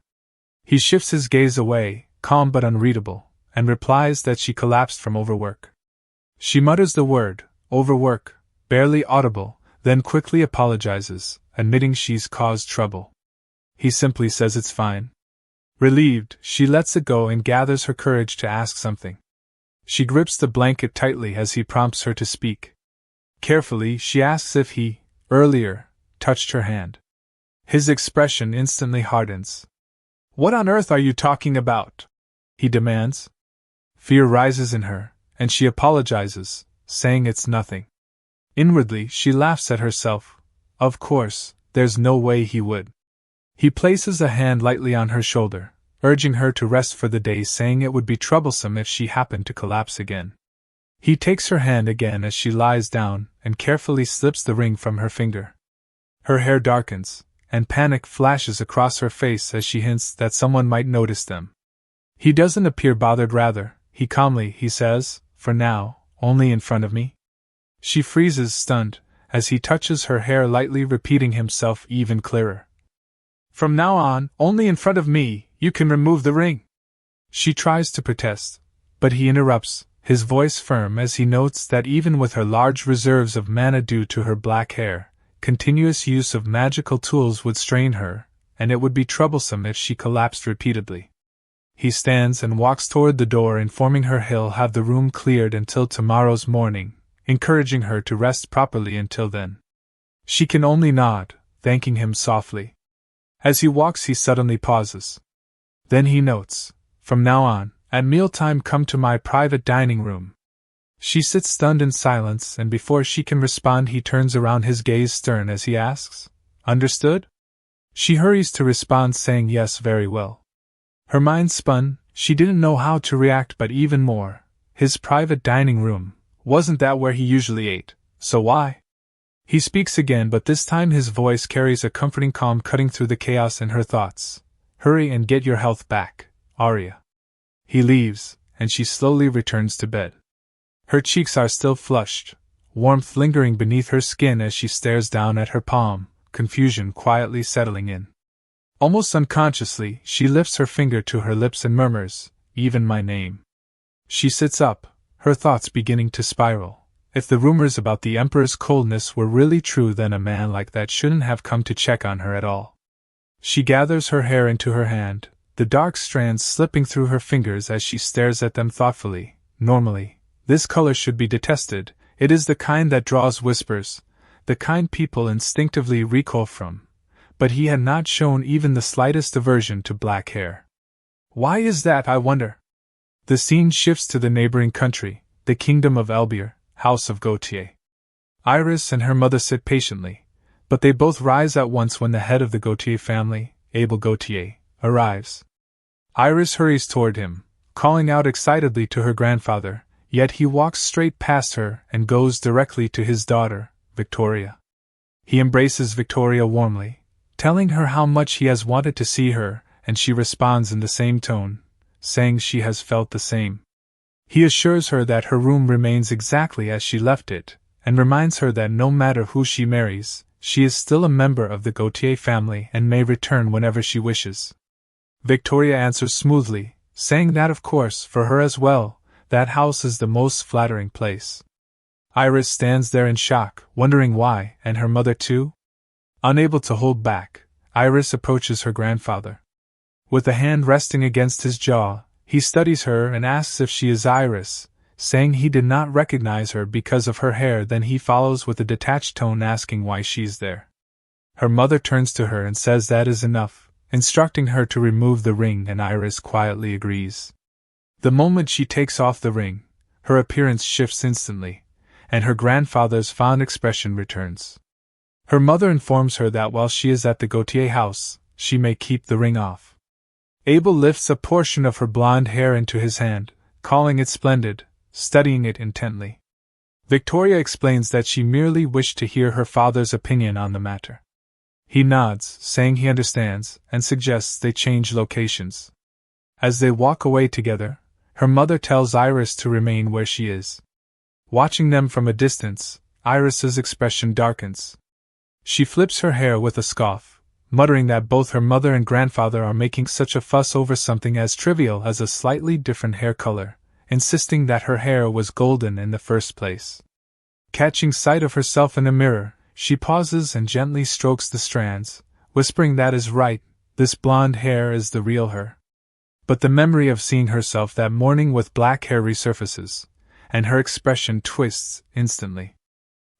He shifts his gaze away, calm but unreadable, and replies that she collapsed from overwork. She mutters the word, overwork, barely audible, then quickly apologizes, admitting she's caused trouble. He simply says it's fine. Relieved, she lets it go and gathers her courage to ask something. She grips the blanket tightly as he prompts her to speak. Carefully, she asks if he, earlier, touched her hand. His expression instantly hardens. What on earth are you talking about? He demands. Fear rises in her, and she apologizes, saying it's nothing. Inwardly, she laughs at herself. Of course, there's no way he would. He places a hand lightly on her shoulder, urging her to rest for the day, saying it would be troublesome if she happened to collapse again. He takes her hand again as she lies down and carefully slips the ring from her finger. Her hair darkens, and panic flashes across her face as she hints that someone might notice them. He doesn't appear bothered, rather, he says, "For now, only in front of me." She freezes, stunned, as he touches her hair lightly, repeating himself even clearer. "From now on, only in front of me, you can remove the ring." She tries to protest, but he interrupts, his voice firm as he notes that even with her large reserves of mana due to her black hair, continuous use of magical tools would strain her, and it would be troublesome if she collapsed repeatedly. He stands and walks toward the door, informing her he'll have the room cleared until tomorrow's morning, encouraging her to rest properly until then. She can only nod, thanking him softly. As he walks, he suddenly pauses. Then he notes, "From now on, at mealtime come to my private dining room." She sits stunned in silence, and before she can respond he turns around, his gaze stern as he asks, "Understood?" She hurries to respond, saying yes, very well. Her mind spun, she didn't know how to react, but even more, his private dining room, wasn't that where he usually ate, so why? He speaks again, but this time his voice carries a comforting calm, cutting through the chaos in her thoughts. "Hurry and get your health back, Aria." He leaves, and she slowly returns to bed. Her cheeks are still flushed, warmth lingering beneath her skin as she stares down at her palm, confusion quietly settling in. Almost unconsciously, she lifts her finger to her lips and murmurs, "Even my name." She sits up, her thoughts beginning to spiral. If the rumors about the Emperor's coldness were really true, then a man like that shouldn't have come to check on her at all. She gathers her hair into her hand, the dark strands slipping through her fingers as she stares at them thoughtfully. Normally, this color should be detested. It is the kind that draws whispers, the kind people instinctively recoil from. But he had not shown even the slightest aversion to black hair. Why is that, I wonder? The scene shifts to the neighboring country, the kingdom of Elbir, House of Gautier. Iris and her mother sit patiently, but they both rise at once when the head of the Gautier family, Abel Gautier, arrives. Iris hurries toward him, calling out excitedly to her grandfather, yet he walks straight past her and goes directly to his daughter, Victoria. He embraces Victoria warmly, telling her how much he has wanted to see her, and she responds in the same tone, saying she has felt the same. He assures her that her room remains exactly as she left it, and reminds her that no matter who she marries, she is still a member of the Gautier family and may return whenever she wishes. Victoria answers smoothly, saying that of course, for her as well, that house is the most flattering place. Iris stands there in shock, wondering why, and her mother too? Unable to hold back, Iris approaches her grandfather. With a hand resting against his jaw, he studies her and asks if she is Iris, saying he did not recognize her because of her hair. Then he follows with a detached tone, asking why she's there. Her mother turns to her and says that is enough, instructing her to remove the ring, and Iris quietly agrees. The moment she takes off the ring, her appearance shifts instantly, and her grandfather's fond expression returns. Her mother informs her that while she is at the Gautier house, she may keep the ring off. Abel lifts a portion of her blonde hair into his hand, calling it splendid, studying it intently. Victoria explains that she merely wished to hear her father's opinion on the matter. He nods, saying he understands, and suggests they change locations. As they walk away together, her mother tells Iris to remain where she is. Watching them from a distance, Iris's expression darkens. She flips her hair with a scoff, muttering that both her mother and grandfather are making such a fuss over something as trivial as a slightly different hair color, insisting that her hair was golden in the first place. Catching sight of herself in a mirror, she pauses and gently strokes the strands, whispering that is right, this blonde hair is the real her. But the memory of seeing herself that morning with black hair resurfaces, and her expression twists instantly.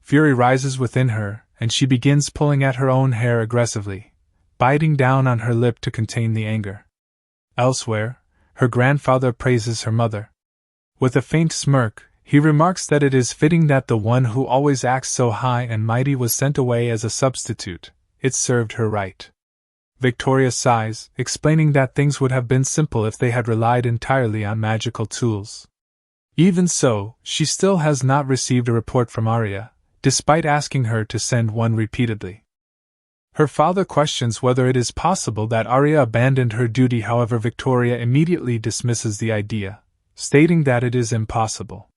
Fury rises within her, and she begins pulling at her own hair aggressively, biting down on her lip to contain the anger. Elsewhere, her grandfather praises her mother. With a faint smirk, he remarks that it is fitting that the one who always acts so high and mighty was sent away as a substitute. It served her right. Victoria sighs, explaining that things would have been simple if they had relied entirely on magical tools. Even so, she still has not received a report from Aria, despite asking her to send one repeatedly. Her father questions whether it is possible that Aria abandoned her duty. However, Victoria immediately dismisses the idea, stating that it is impossible.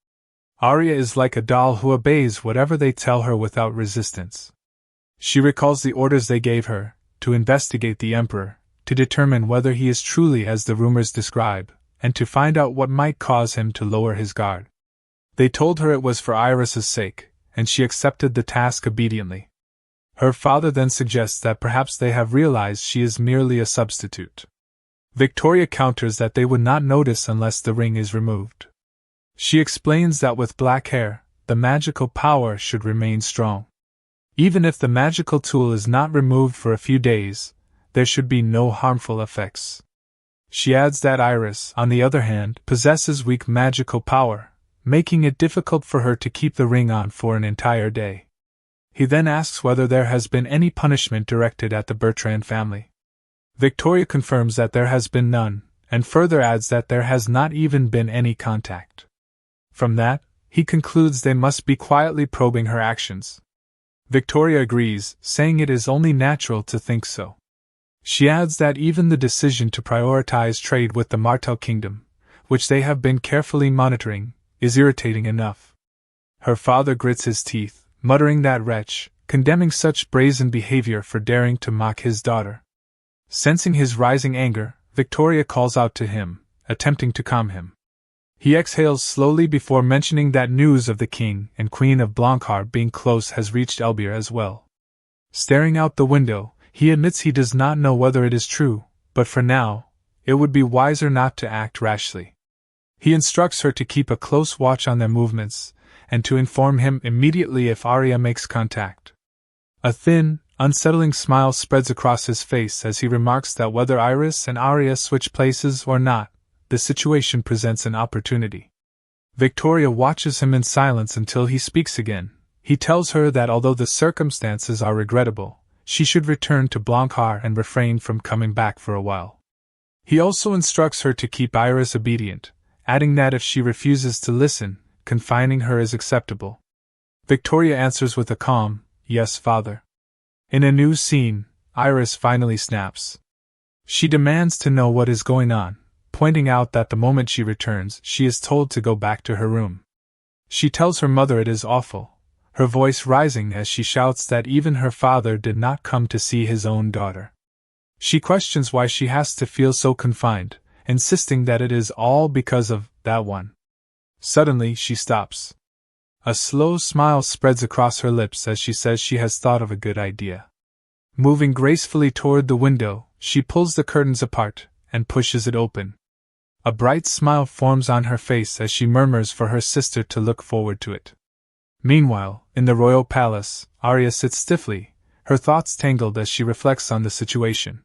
Aria is like a doll who obeys whatever they tell her without resistance. She recalls the orders they gave her, to investigate the Emperor, to determine whether he is truly as the rumors describe, and to find out what might cause him to lower his guard. They told her it was for Iris's sake, and she accepted the task obediently. Her father then suggests that perhaps they have realized she is merely a substitute. Victoria counters that they would not notice unless the ring is removed. She explains that with black hair, the magical power should remain strong. Even if the magical tool is not removed for a few days, there should be no harmful effects. She adds that Iris, on the other hand, possesses weak magical power, making it difficult for her to keep the ring on for an entire day. He then asks whether there has been any punishment directed at the Bertrand family. Victoria confirms that there has been none, and further adds that there has not even been any contact. From that, he concludes they must be quietly probing her actions. Victoria agrees, saying it is only natural to think so. She adds that even the decision to prioritize trade with the Martel Kingdom, which they have been carefully monitoring, is irritating enough. Her father grits his teeth, muttering that wretch, condemning such brazen behavior for daring to mock his daughter. Sensing his rising anger, Victoria calls out to him, attempting to calm him. He exhales slowly before mentioning that news of the King and Queen of Blancard being close has reached Elbir as well. Staring out the window, he admits he does not know whether it is true, but for now, it would be wiser not to act rashly. He instructs her to keep a close watch on their movements, and to inform him immediately if Aria makes contact. A thin, unsettling smile spreads across his face as he remarks that whether Iris and Aria switch places or not, the situation presents an opportunity. Victoria watches him in silence until he speaks again. He tells her that although the circumstances are regrettable, she should return to Blancard and refrain from coming back for a while. He also instructs her to keep Iris obedient, adding that if she refuses to listen, confining her is acceptable. Victoria answers with a calm, "Yes, father." In a new scene, Iris finally snaps. She demands to know what is going on, pointing out that the moment she returns, she is told to go back to her room. She tells her mother it is awful, her voice rising as she shouts that even her father did not come to see his own daughter. She questions why she has to feel so confined, insisting that it is all because of that one. Suddenly, she stops. A slow smile spreads across her lips as she says she has thought of a good idea. Moving gracefully toward the window, she pulls the curtains apart and pushes it open. A bright smile forms on her face as she murmurs for her sister to look forward to it. Meanwhile, in the royal palace, Aria sits stiffly, her thoughts tangled as she reflects on the situation.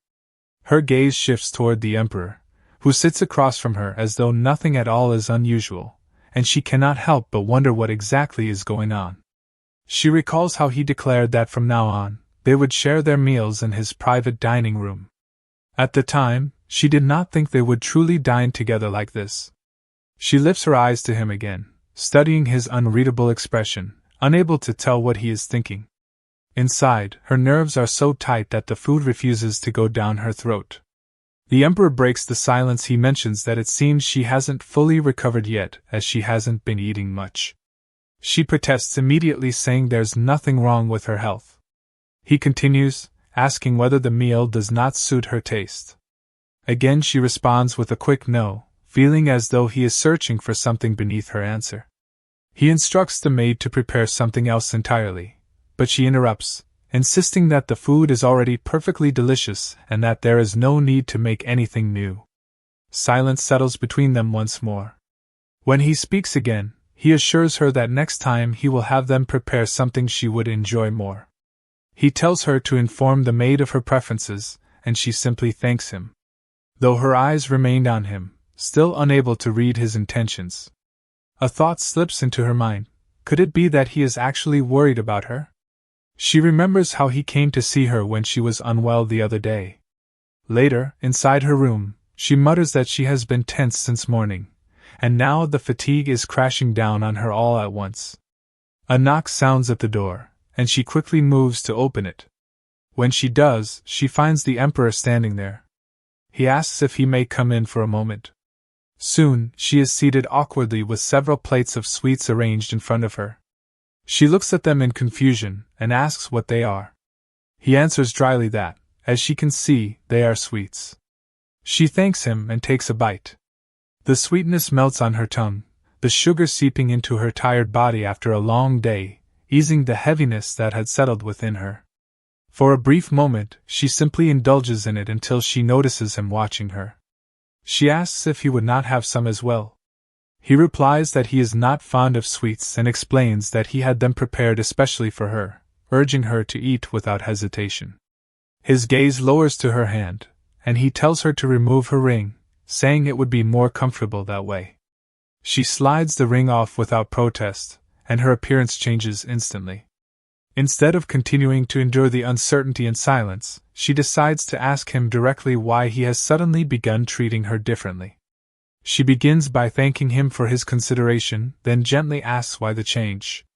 Her gaze shifts toward the Emperor, who sits across from her as though nothing at all is unusual, and she cannot help but wonder what exactly is going on. She recalls how he declared that from now on, they would share their meals in his private dining room. At the time, she did not think they would truly dine together like this. She lifts her eyes to him again, studying his unreadable expression, unable to tell what he is thinking. Inside, her nerves are so tight that the food refuses to go down her throat. The Emperor breaks the silence. He mentions that it seems she hasn't fully recovered yet, as she hasn't been eating much. She protests immediately, saying there's nothing wrong with her health. He continues, asking whether the meal does not suit her taste. Again she responds with a quick no, feeling as though he is searching for something beneath her answer. He instructs the maid to prepare something else entirely, but she interrupts, insisting that the food is already perfectly delicious and that there is no need to make anything new. Silence settles between them once more. When he speaks again, he assures her that next time he will have them prepare something she would enjoy more. He tells her to inform the maid of her preferences, and she simply thanks him. Though her eyes remained on him, still unable to read his intentions. A thought slips into her mind. Could it be that he is actually worried about her? She remembers how he came to see her when she was unwell the other day. Later, inside her room, she mutters that she has been tense since morning, and now the fatigue is crashing down on her all at once. A knock sounds at the door, and she quickly moves to open it. When she does, she finds the Emperor standing there. He asks if he may come in for a moment. Soon, she is seated awkwardly with several plates of sweets arranged in front of her. She looks at them in confusion, and asks what they are. He answers dryly that, as she can see, they are sweets. She thanks him and takes a bite. The sweetness melts on her tongue, the sugar seeping into her tired body after a long day, easing the heaviness that had settled within her. For a brief moment, she simply indulges in it until she notices him watching her. She asks if he would not have some as well. He replies that he is not fond of sweets and explains that he had them prepared especially for her, urging her to eat without hesitation. His gaze lowers to her hand, and he tells her to remove her ring, saying it would be more comfortable that way. She slides the ring off without protest, and her appearance changes instantly. Instead of continuing to endure the uncertainty in silence, she decides to ask him directly why he has suddenly begun treating her differently. She begins by thanking him for his consideration, then gently asks why the change.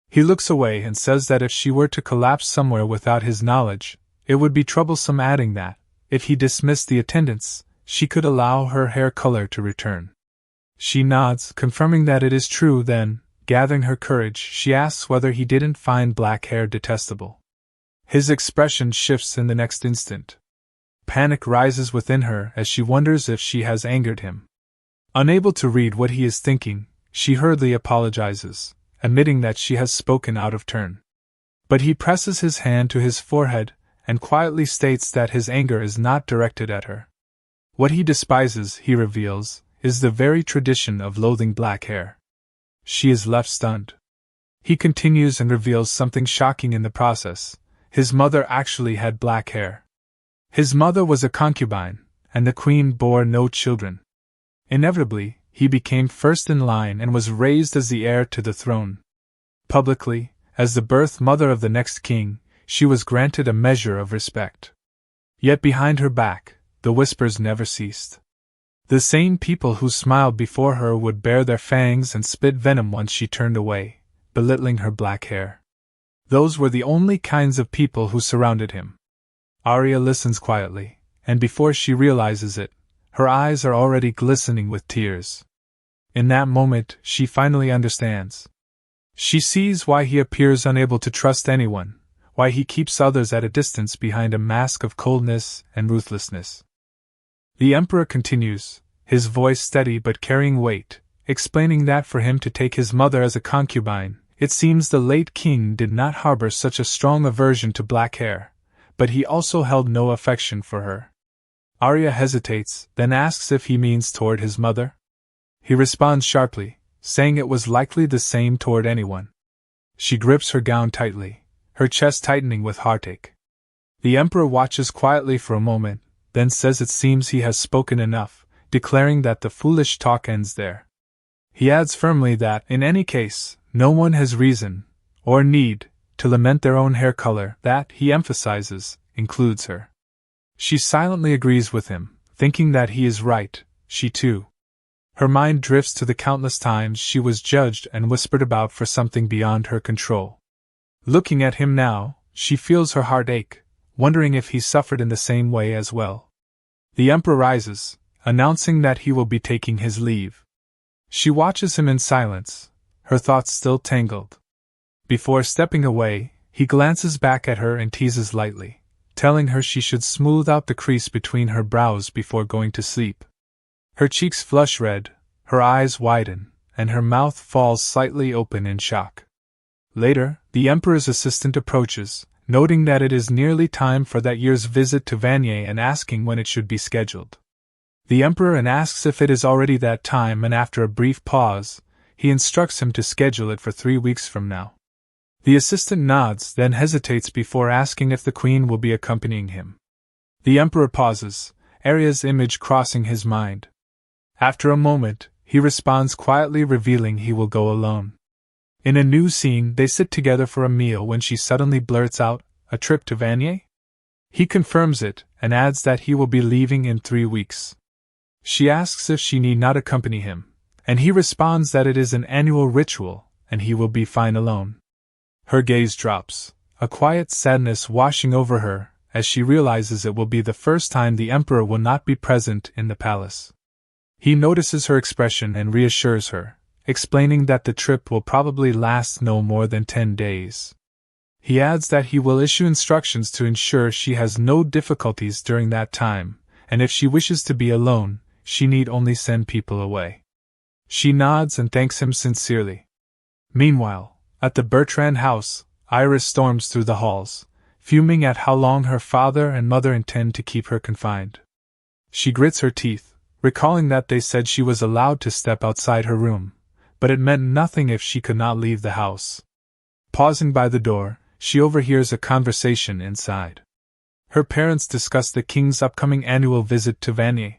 He looks away and says that if she were to collapse somewhere without his knowledge, it would be troublesome, adding that, if he dismissed the attendants, she could allow her hair color to return. She nods, confirming that it is true. Then, gathering her courage, she asks whether he didn't find black hair detestable. His expression shifts in the next instant. Panic rises within her as she wonders if she has angered him. Unable to read what he is thinking, she hurriedly apologizes, admitting that she has spoken out of turn. But he presses his hand to his forehead and quietly states that his anger is not directed at her. What he despises, he reveals, is the very tradition of loathing black hair. She is left stunned. He continues and reveals something shocking in the process. His mother actually had black hair. His mother was a concubine, and the queen bore no children. Inevitably, he became first in line and was raised as the heir to the throne. Publicly, as the birth mother of the next king, she was granted a measure of respect. Yet behind her back, the whispers never ceased. The same people who smiled before her would bare their fangs and spit venom once she turned away, belittling her black hair. Those were the only kinds of people who surrounded him. Aria listens quietly, and before she realizes it, her eyes are already glistening with tears. In that moment, she finally understands. She sees why he appears unable to trust anyone, why he keeps others at a distance behind a mask of coldness and ruthlessness. The Emperor continues, his voice steady but carrying weight, explaining that for him to take his mother as a concubine, it seems the late king did not harbor such a strong aversion to black hair, but he also held no affection for her. Aria hesitates, then asks if he means toward his mother. He responds sharply, saying it was likely the same toward anyone. She grips her gown tightly, her chest tightening with heartache. The Emperor watches quietly for a moment, then says it seems he has spoken enough, declaring that the foolish talk ends there. He adds firmly that, in any case, no one has reason, or need, to lament their own hair color. That, he emphasizes, includes her. She silently agrees with him, thinking that he is right. She too. Her mind drifts to the countless times she was judged and whispered about for something beyond her control. Looking at him now, she feels her heart ache, wondering if he suffered in the same way as well. The Emperor rises, announcing that he will be taking his leave. She watches him in silence, her thoughts still tangled. Before stepping away, he glances back at her and teases lightly, telling her she should smooth out the crease between her brows before going to sleep. Her cheeks flush red, her eyes widen, and her mouth falls slightly open in shock. Later, the Emperor's assistant approaches, noting that it is nearly time for that year's visit to Vanier and asking when it should be scheduled. The Emperor asks if it is already that time, and after a brief pause, he instructs him to schedule it for 3 weeks from now. The assistant nods, then hesitates before asking if the Queen will be accompanying him. The Emperor pauses, Aria's image crossing his mind. After a moment, he responds quietly, revealing he will go alone. In a new scene, they sit together for a meal when she suddenly blurts out, "A trip to Vanier?" He confirms it, and adds that he will be leaving in 3 weeks. She asks if she need not accompany him, and he responds that it is an annual ritual, and he will be fine alone. Her gaze drops, a quiet sadness washing over her, as she realizes it will be the first time the Emperor will not be present in the palace. He notices her expression and reassures her, explaining that the trip will probably last no more than 10 days. He adds that he will issue instructions to ensure she has no difficulties during that time, and if she wishes to be alone, she need only send people away. She nods and thanks him sincerely. Meanwhile, at the Bertrand house, Iris storms through the halls, fuming at how long her father and mother intend to keep her confined. She grits her teeth, recalling that they said she was allowed to step outside her room, but it meant nothing if she could not leave the house. Pausing by the door, she overhears a conversation inside. Her parents discuss the king's upcoming annual visit to Vanier.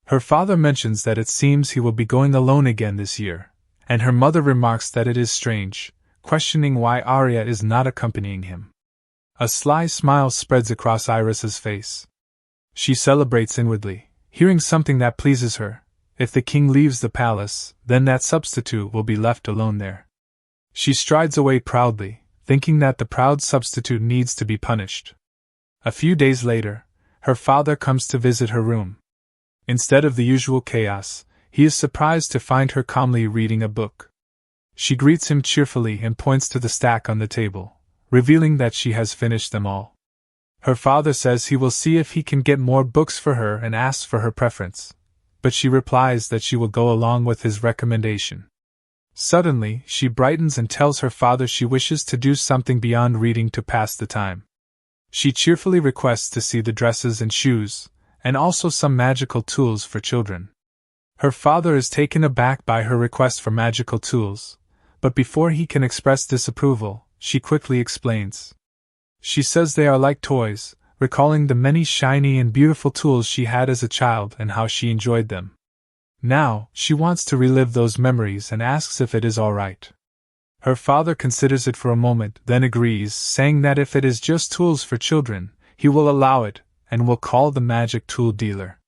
Her father mentions that it seems he will be going alone again this year, and her mother remarks that it is strange, questioning why Aria is not accompanying him. A sly smile spreads across Iris's face. She celebrates inwardly, hearing something that pleases her. If the king leaves the palace, then that substitute will be left alone there. She strides away proudly, thinking that the proud substitute needs to be punished. A few days later, her father comes to visit her room. Instead of the usual chaos, he is surprised to find her calmly reading a book. She greets him cheerfully and points to the stack on the table, revealing that she has finished them all. Her father says he will see if he can get more books for her and asks for her preference, but she replies that she will go along with his recommendation. Suddenly, she brightens and tells her father she wishes to do something beyond reading to pass the time. She cheerfully requests to see the dresses and shoes, and also some magical tools for children. Her father is taken aback by her request for magical tools, but before he can express disapproval, she quickly explains. She says they are like toys, recalling the many shiny and beautiful tools she had as a child and how she enjoyed them. Now, she wants to relive those memories and asks if it is all right. Her father considers it for a moment, then agrees, saying that if it is just tools for children, he will allow it, and will call the magic tool dealer.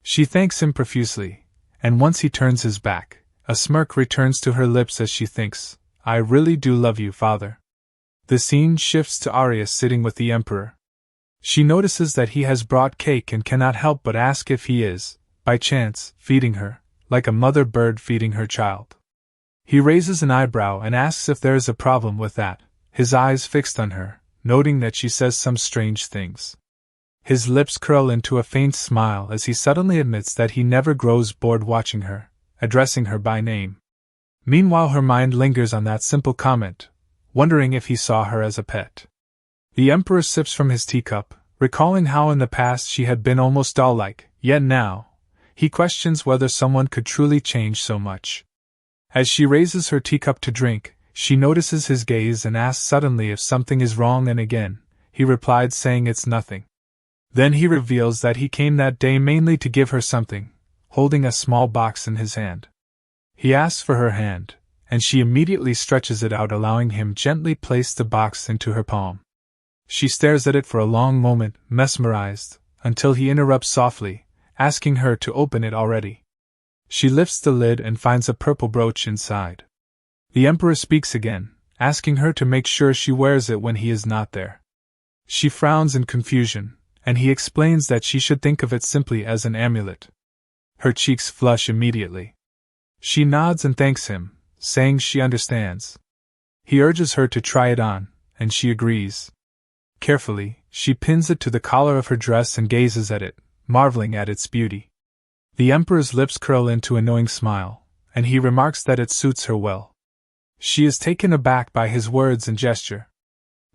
She thanks him profusely, and once he turns his back, a smirk returns to her lips as she thinks, "I really do love you, father." The scene shifts to Aria sitting with the Emperor. She notices that he has brought cake and cannot help but ask if he is, by chance, feeding her, like a mother bird feeding her child. He raises an eyebrow and asks if there is a problem with that, his eyes fixed on her, noting that she says some strange things. His lips curl into a faint smile as he suddenly admits that he never grows bored watching her, addressing her by name. Meanwhile, her mind lingers on that simple comment, wondering if he saw her as a pet. The Emperor sips from his teacup, recalling how in the past she had been almost doll-like, yet now, he questions whether someone could truly change so much. As she raises her teacup to drink, she notices his gaze and asks suddenly if something is wrong, and again, he replied saying it's nothing. Then he reveals that he came that day mainly to give her something, holding a small box in his hand. He asks for her hand, and she immediately stretches it out, allowing him gently place the box into her palm. She stares at it for a long moment, mesmerized, until he interrupts softly, asking her to open it already. She lifts the lid and finds a purple brooch inside. The Emperor speaks again, asking her to make sure she wears it when he is not there. She frowns in confusion, and he explains that she should think of it simply as an amulet. Her cheeks flush immediately. She nods and thanks him, saying she understands. He urges her to try it on, and she agrees. Carefully, she pins it to the collar of her dress and gazes at it, marveling at its beauty. The Emperor's lips curl into a knowing smile, and he remarks that it suits her well. She is taken aback by his words and gesture.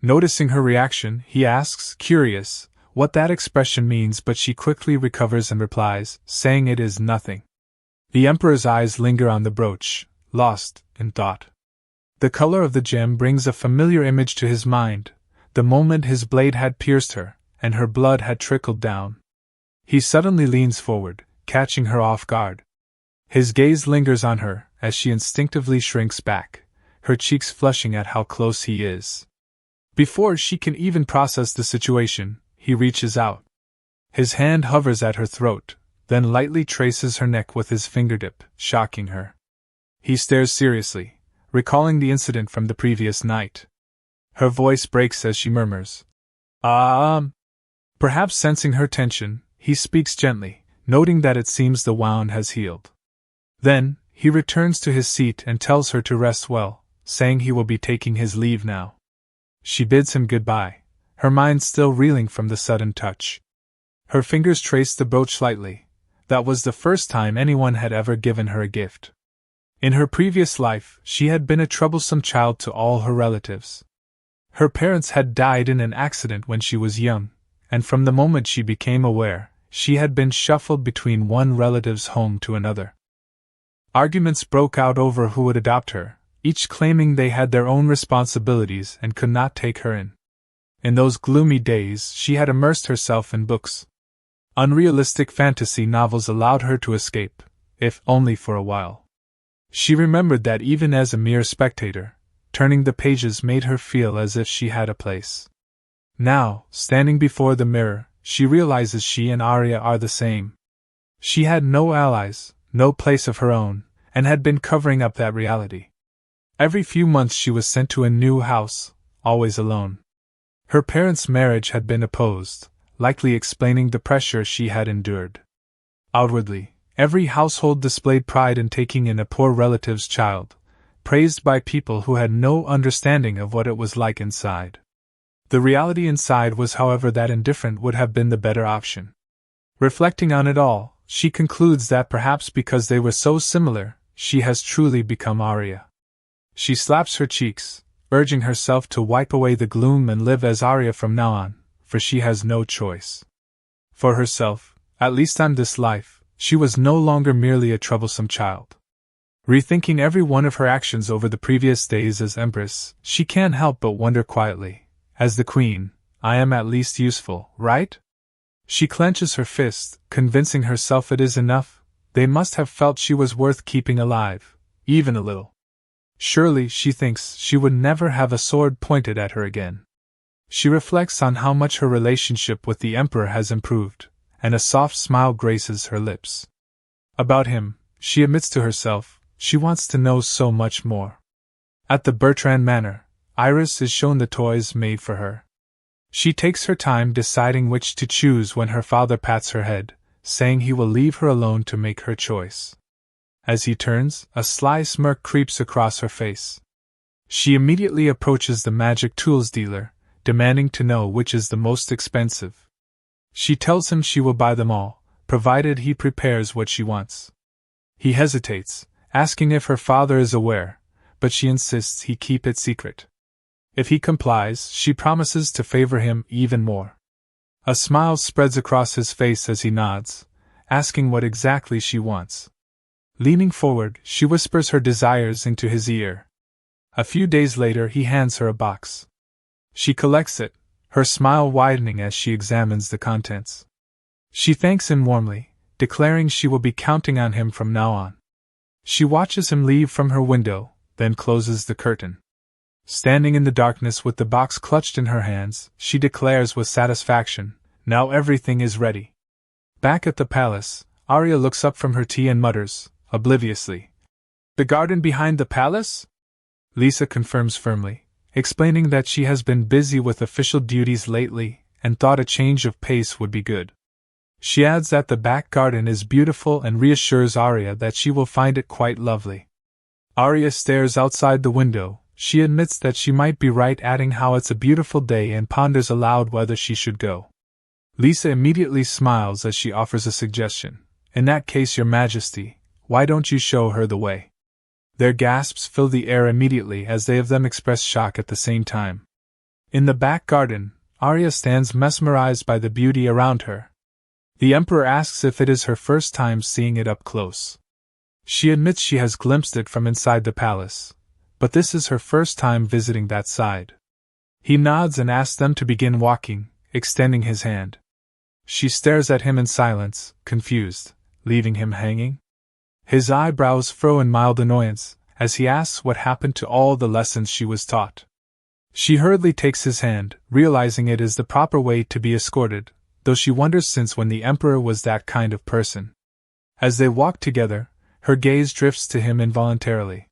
Noticing her reaction, he asks, curious, what that expression means, but she quickly recovers and replies, saying it is nothing. The Emperor's eyes linger on the brooch, lost in thought. The color of the gem brings a familiar image to his mind, the moment his blade had pierced her, and her blood had trickled down. He suddenly leans forward, catching her off guard. His gaze lingers on her, as she instinctively shrinks back, her cheeks flushing at how close he is. Before she can even process the situation, he reaches out. His hand hovers at her throat, then lightly traces her neck with his fingertip, shocking her. He stares seriously, recalling the incident from the previous night. Her voice breaks as she murmurs, Perhaps sensing her tension, he speaks gently, noting that it seems the wound has healed. Then, he returns to his seat and tells her to rest well, saying he will be taking his leave now. She bids him goodbye, her mind still reeling from the sudden touch. Her fingers trace the brooch lightly. That was the first time anyone had ever given her a gift. In her previous life, she had been a troublesome child to all her relatives. Her parents had died in an accident when she was young, and from the moment she became aware, she had been shuffled between one relative's home to another. Arguments broke out over who would adopt her, each claiming they had their own responsibilities and could not take her in. In those gloomy days, she had immersed herself in books. Unrealistic fantasy novels allowed her to escape, if only for a while. She remembered that even as a mere spectator, turning the pages made her feel as if she had a place. Now, standing before the mirror, she realizes she and Aria are the same. She had no allies, no place of her own, and had been covering up that reality. Every few months she was sent to a new house, always alone. Her parents' marriage had been opposed, likely explaining the pressure she had endured. Outwardly, every household displayed pride in taking in a poor relative's child, praised by people who had no understanding of what it was like inside. The reality inside was, however, that indifferent would have been the better option. Reflecting on it all, she concludes that perhaps because they were so similar, she has truly become Aria. She slaps her cheeks, urging herself to wipe away the gloom and live as Aria from now on, for she has no choice. For herself, at least on this life, she was no longer merely a troublesome child. Rethinking every one of her actions over the previous days as Empress, she can't help but wonder quietly, as the Queen, I am at least useful, right? She clenches her fist, convincing herself it is enough. They must have felt she was worth keeping alive, even a little. Surely, she thinks, she would never have a sword pointed at her again. She reflects on how much her relationship with the Emperor has improved, and a soft smile graces her lips. About him, she admits to herself, she wants to know so much more. At the Bertrand Manor, Iris is shown the toys made for her. She takes her time deciding which to choose when her father pats her head, saying he will leave her alone to make her choice. As he turns, a sly smirk creeps across her face. She immediately approaches the magic tools dealer, demanding to know which is the most expensive. She tells him she will buy them all, provided he prepares what she wants. He hesitates, asking if her father is aware, but she insists he keep it secret. If he complies, she promises to favor him even more. A smile spreads across his face as he nods, asking what exactly she wants. Leaning forward, she whispers her desires into his ear. A few days later, he hands her a box. She collects it, her smile widening as she examines the contents. She thanks him warmly, declaring she will be counting on him from now on. She watches him leave from her window, then closes the curtain. Standing in the darkness with the box clutched in her hands, she declares with satisfaction, "Now everything is ready." Back at the palace, Aria looks up from her tea and mutters, obliviously, "The garden behind the palace?" Lisa confirms firmly, explaining that she has been busy with official duties lately and thought a change of pace would be good. She adds that the back garden is beautiful and reassures Aria that she will find it quite lovely. Aria stares outside the window. She admits that she might be right, adding how it's a beautiful day, and ponders aloud whether she should go. Lisa immediately smiles as she offers a suggestion. "In that case, Your Majesty, why don't you show her the way?" Their gasps fill the air immediately as they of them express shock at the same time. In the back garden, Aria stands mesmerized by the beauty around her. The Emperor asks if it is her first time seeing it up close. She admits she has glimpsed it from inside the palace, but this is her first time visiting that side. He nods and asks them to begin walking, extending his hand. She stares at him in silence, confused, leaving him hanging. His eyebrows furrow in mild annoyance, as he asks what happened to all the lessons she was taught. She hurriedly takes his hand, realizing it is the proper way to be escorted, though she wonders since when the Emperor was that kind of person. As they walk together, her gaze drifts to him involuntarily.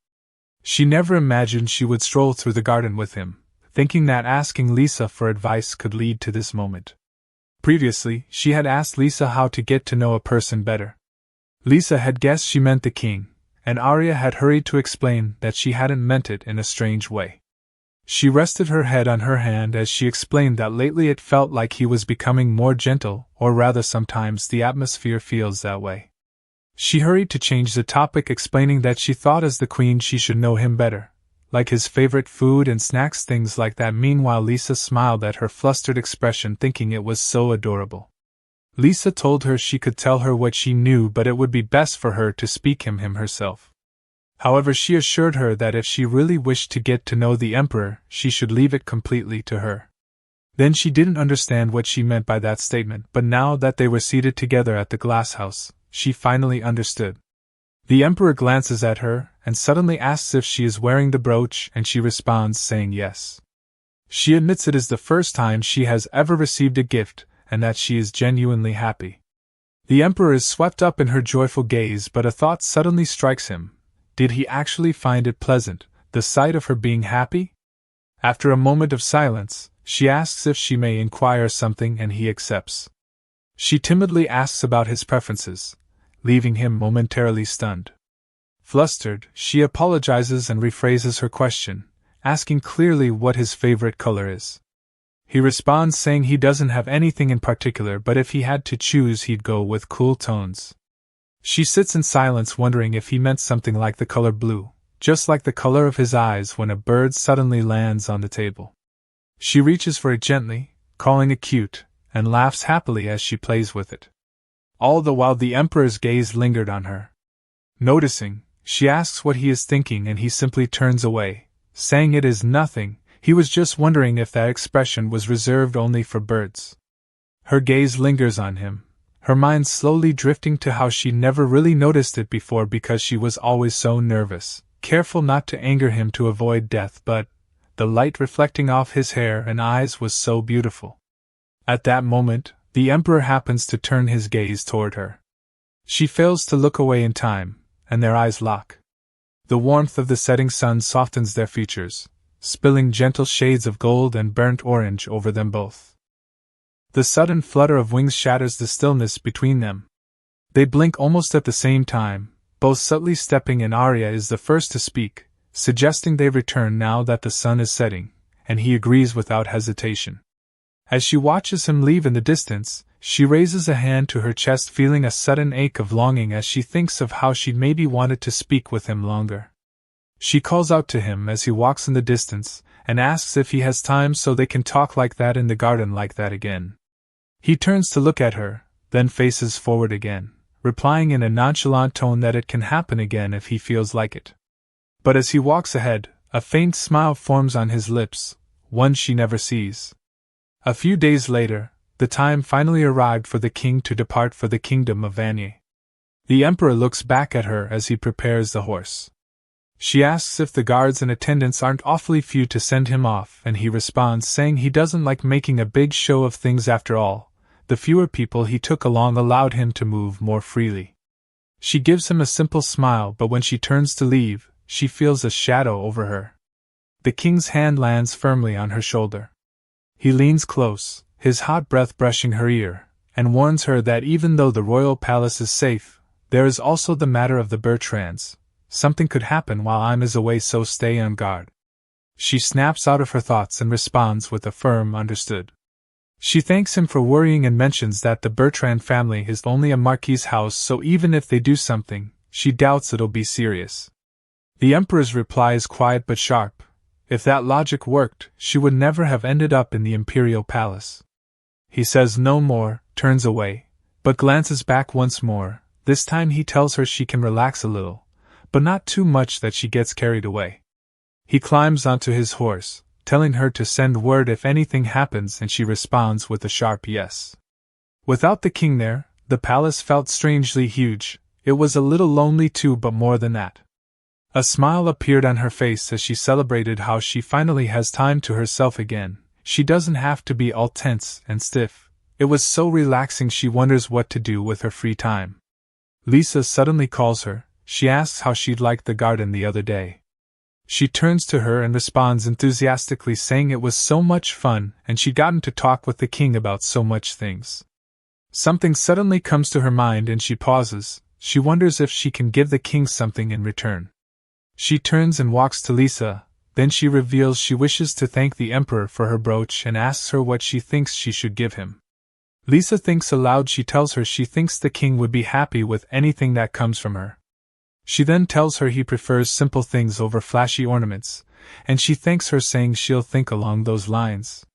She never imagined she would stroll through the garden with him, thinking that asking Lisa for advice could lead to this moment. Previously, she had asked Lisa how to get to know a person better. Lisa had guessed she meant the king, and Aria had hurried to explain that she hadn't meant it in a strange way. She rested her head on her hand as she explained that lately it felt like he was becoming more gentle, or rather sometimes the atmosphere feels that way. She hurried to change the topic, explaining that she thought as the queen she should know him better, like his favorite food and snacks, things like that. Meanwhile, Lisa smiled at her flustered expression, thinking it was so adorable. Lisa told her she could tell her what she knew, but it would be best for her to speak him herself. However, she assured her that if she really wished to get to know the emperor, she should leave it completely to her. Then she didn't understand what she meant by that statement, but now that they were seated together at the glass house, she finally understood. The emperor glances at her, and suddenly asks if she is wearing the brooch, and she responds saying yes. She admits it is the first time she has ever received a gift, and that she is genuinely happy. The emperor is swept up in her joyful gaze, but a thought suddenly strikes him. Did he actually find it pleasant, the sight of her being happy? After a moment of silence, she asks if she may inquire something, and he accepts. She timidly asks about his preferences, leaving him momentarily stunned. Flustered, she apologizes and rephrases her question, asking clearly what his favorite color is. He responds saying he doesn't have anything in particular, but if he had to choose he'd go with cool tones. She sits in silence, wondering if he meant something like the color blue, just like the color of his eyes, when a bird suddenly lands on the table. She reaches for it gently, calling it cute, and laughs happily as she plays with it. All the while the emperor's gaze lingered on her. Noticing, she asks what he is thinking, and he simply turns away, saying it is nothing. He was just wondering if that expression was reserved only for birds. Her gaze lingers on him, her mind slowly drifting to how she never really noticed it before because she was always so nervous, careful not to anger him to avoid death, but the light reflecting off his hair and eyes was so beautiful. At that moment, the emperor happens to turn his gaze toward her. She fails to look away in time, and their eyes lock. The warmth of the setting sun softens their features, spilling gentle shades of gold and burnt orange over them both. The sudden flutter of wings shatters the stillness between them. They blink almost at the same time, both subtly stepping, and Aria is the first to speak, suggesting they return now that the sun is setting, and he agrees without hesitation. As she watches him leave in the distance, she raises a hand to her chest, feeling a sudden ache of longing as she thinks of how she'd maybe wanted to speak with him longer. She calls out to him as he walks in the distance, and asks if he has time so they can talk like that in the garden like that again. He turns to look at her, then faces forward again, replying in a nonchalant tone that it can happen again if he feels like it. But as he walks ahead, a faint smile forms on his lips, one she never sees. A few days later, the time finally arrived for the king to depart for the kingdom of Vanye. The emperor looks back at her as he prepares the horse. She asks if the guards and attendants aren't awfully few to send him off, and he responds saying he doesn't like making a big show of things. After all, the fewer people he took along allowed him to move more freely. She gives him a simple smile, but when she turns to leave, she feels a shadow over her. The king's hand lands firmly on her shoulder. He leans close, his hot breath brushing her ear, and warns her that even though the royal palace is safe, there is also the matter of the Bertrands. Something could happen while I'm away, so stay on guard. She snaps out of her thoughts and responds with a firm understood. She thanks him for worrying and mentions that the Bertrand family is only a marquis's house, so even if they do something, she doubts it'll be serious. The emperor's reply is quiet but sharp. If that logic worked, she would never have ended up in the imperial palace. He says no more, turns away, but glances back once more. This time he tells her she can relax a little, but not too much that she gets carried away. He climbs onto his horse, telling her to send word if anything happens, and she responds with a sharp yes. Without the king there, the palace felt strangely huge. It was a little lonely too, but more than that. A smile appeared on her face as she celebrated how she finally has time to herself again. She doesn't have to be all tense and stiff. It was so relaxing. She wonders what to do with her free time. Lisa suddenly calls her. She asks how she'd liked the garden the other day. She turns to her and responds enthusiastically, saying it was so much fun and she'd gotten to talk with the king about so much things. Something suddenly comes to her mind and she pauses. She wonders if she can give the king something in return. She turns and walks to Lisa, then she reveals she wishes to thank the emperor for her brooch and asks her what she thinks she should give him. Lisa thinks aloud. She tells her she thinks the king would be happy with anything that comes from her. She then tells her he prefers simple things over flashy ornaments, and she thanks her, saying she'll think along those lines.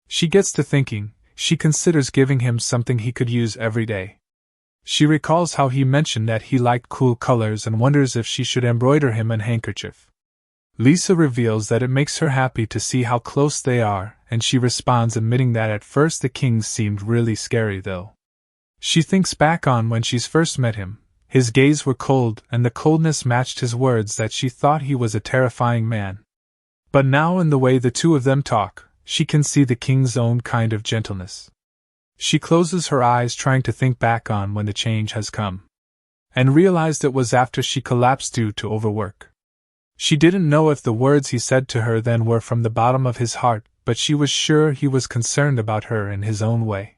She gets to thinking. She considers giving him something he could use every day. She recalls how he mentioned that he liked cool colors and wonders if she should embroider him a handkerchief. Lisa reveals that it makes her happy to see how close they are, and she responds admitting that at first the king seemed really scary though. She thinks back on when she's first met him. His gaze were cold, and the coldness matched his words that she thought he was a terrifying man. But now in the way the two of them talk, she can see the king's own kind of gentleness. She closes her eyes trying to think back on when the change has come. And realized it was after she collapsed due to overwork. She didn't know if the words he said to her then were from the bottom of his heart, but she was sure he was concerned about her in his own way.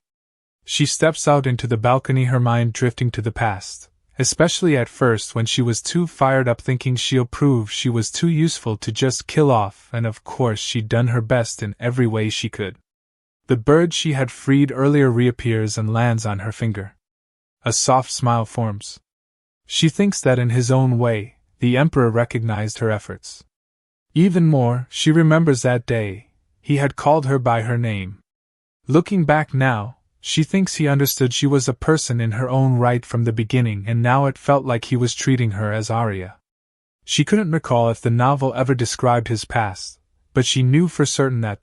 She steps out into the balcony, her mind drifting to the past, especially at first when she was too fired up thinking she'll prove she was too useful to just kill off, and of course she'd done her best in every way she could. The bird she had freed earlier reappears and lands on her finger. A soft smile forms. She thinks that in his own way, the emperor recognized her efforts. Even more, she remembers that day, he had called her by her name. Looking back now, she thinks he understood she was a person in her own right from the beginning, and now it felt like he was treating her as Aria. She couldn't recall if the novel ever described his past, but she knew for certain that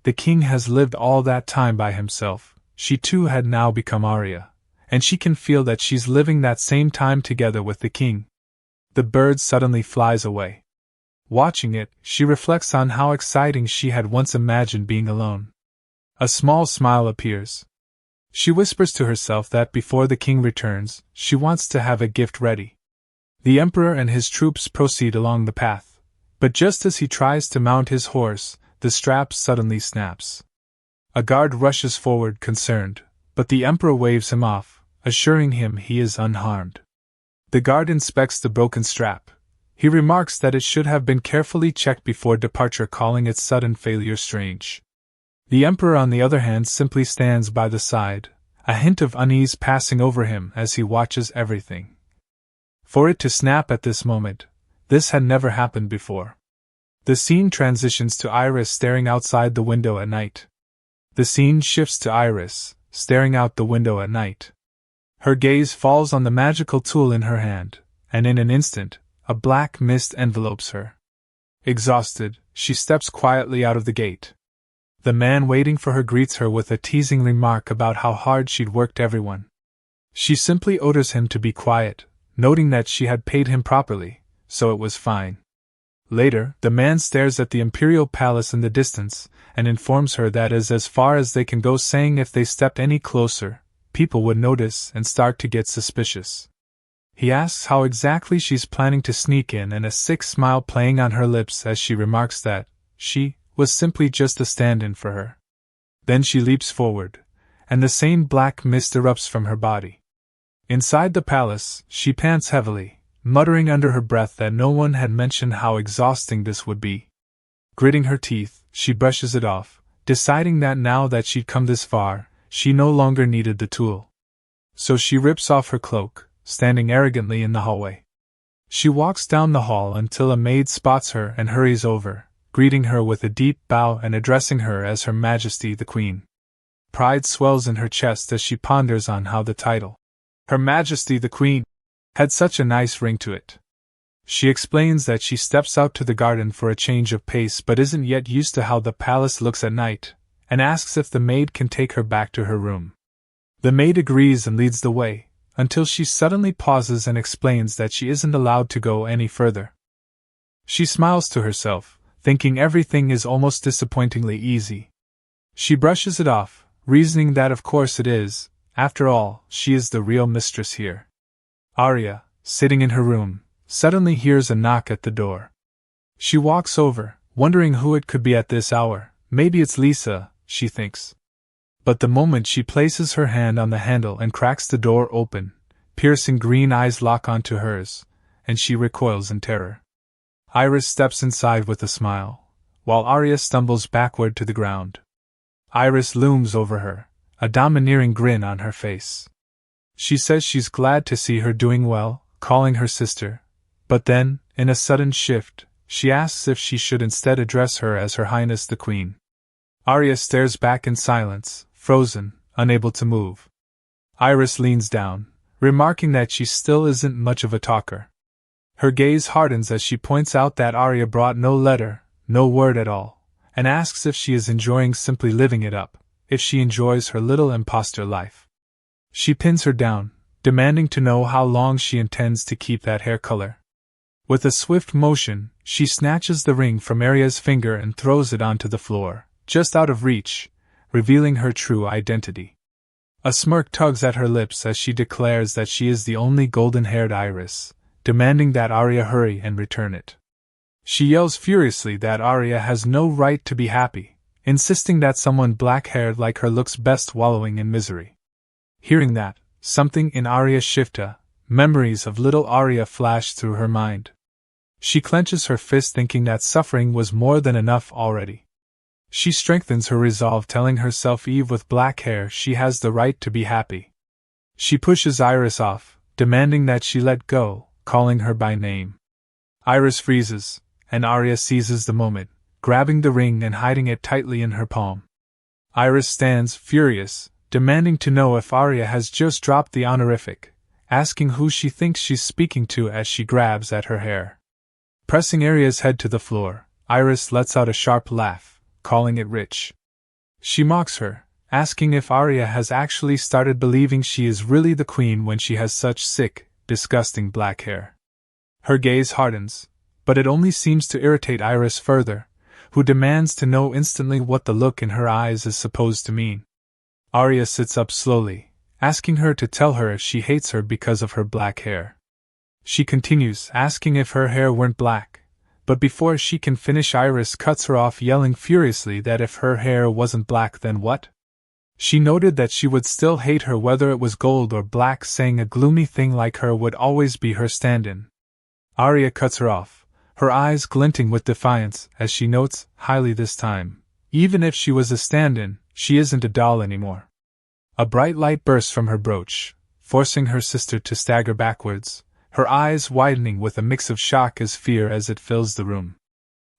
the king has lived all that time by himself. She too had now become Aria, and she can feel that she's living that same time together with the king. The bird suddenly flies away. Watching it, she reflects on how exciting she had once imagined being alone. A small smile appears. She whispers to herself that before the king returns, she wants to have a gift ready. The emperor and his troops proceed along the path, but just as he tries to mount his horse, the strap suddenly snaps. A guard rushes forward concerned, but the emperor waves him off, assuring him he is unharmed. The guard inspects the broken strap. He remarks that it should have been carefully checked before departure, calling its sudden failure strange. The emperor, on the other hand, simply stands by the side, a hint of unease passing over him as he watches everything. For it to snap at this moment, this had never happened before. The scene transitions to Iris staring outside the window at night. The scene shifts to Iris, staring out the window at night. Her gaze falls on the magical tool in her hand, and in an instant, a black mist envelopes her. Exhausted, she steps quietly out of the gate. The man waiting for her greets her with a teasing remark about how hard she'd worked everyone. She simply orders him to be quiet, noting that she had paid him properly, so it was fine. Later, the man stares at the imperial palace in the distance, and informs her that is as far as they can go, saying if they stepped any closer, people would notice and start to get suspicious. He asks how exactly she's planning to sneak in, and a sick smile playing on her lips as she remarks that she was simply just a stand-in for her. Then she leaps forward, and the same black mist erupts from her body. Inside the palace, she pants heavily, muttering under her breath that no one had mentioned how exhausting this would be. Gritting her teeth, she brushes it off, deciding that now that she'd come this far, she no longer needed the tool. So she rips off her cloak, standing arrogantly in the hallway. She walks down the hall until a maid spots her and hurries over, greeting her with a deep bow and addressing her as Her Majesty the Queen. Pride swells in her chest as she ponders on how the title, Her Majesty the Queen, had such a nice ring to it. She explains that she steps out to the garden for a change of pace but isn't yet used to how the palace looks at night, and asks if the maid can take her back to her room. The maid agrees and leads the way, until she suddenly pauses and explains that she isn't allowed to go any further. She smiles to herself, thinking everything is almost disappointingly easy. She brushes it off, reasoning that of course it is, after all, she is the real mistress here. Aria, sitting in her room, suddenly hears a knock at the door. She walks over, wondering who it could be at this hour. Maybe it's Lisa, she thinks. But the moment she places her hand on the handle and cracks the door open, piercing green eyes lock onto hers, and she recoils in terror. Iris steps inside with a smile, while Aria stumbles backward to the ground. Iris looms over her, a domineering grin on her face. She says she's glad to see her doing well, calling her sister, but then, in a sudden shift, she asks if she should instead address her as Her Highness the Queen. Aria stares back in silence, frozen, unable to move. Iris leans down, remarking that she still isn't much of a talker. Her gaze hardens as she points out that Aria brought no letter, no word at all, and asks if she is enjoying simply living it up, if she enjoys her little imposter life. She pins her down, demanding to know how long she intends to keep that hair color. With a swift motion, she snatches the ring from Aria's finger and throws it onto the floor, just out of reach, revealing her true identity. A smirk tugs at her lips as she declares that she is the only golden-haired Iris, demanding that Aria hurry and return it. She yells furiously that Aria has no right to be happy, insisting that someone black-haired like her looks best wallowing in misery. Hearing that, something in Aria shifted, memories of little Aria flash through her mind. She clenches her fist thinking that suffering was more than enough already. She strengthens her resolve telling herself Eve with black hair she has the right to be happy. She pushes Iris off, demanding that she let go, calling her by name. Iris freezes, and Aria seizes the moment, grabbing the ring and hiding it tightly in her palm. Iris stands, furious, demanding to know if Aria has just dropped the honorific, asking who she thinks she's speaking to as she grabs at her hair. Pressing Aria's head to the floor, Iris lets out a sharp laugh, calling it rich. She mocks her, asking if Aria has actually started believing she is really the queen when she has such sick, disgusting black hair. Her gaze hardens, but it only seems to irritate Iris further, who demands to know instantly what the look in her eyes is supposed to mean. Aria sits up slowly, asking her to tell her if she hates her because of her black hair. She continues, asking if her hair weren't black, but before she can finish Iris cuts her off yelling furiously that if her hair wasn't black then what? She noted that she would still hate her whether it was gold or black, saying a gloomy thing like her would always be her stand-in. Aria cuts her off, her eyes glinting with defiance as she notes, highly this time, even if she was a stand-in, she isn't a doll anymore. A bright light bursts from her brooch, forcing her sister to stagger backwards, her eyes widening with a mix of shock as fear as it fills the room.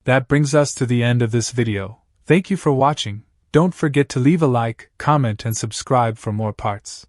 That brings us to the end of this video. Thank you for watching. Don't forget to leave a like, comment and subscribe for more parts.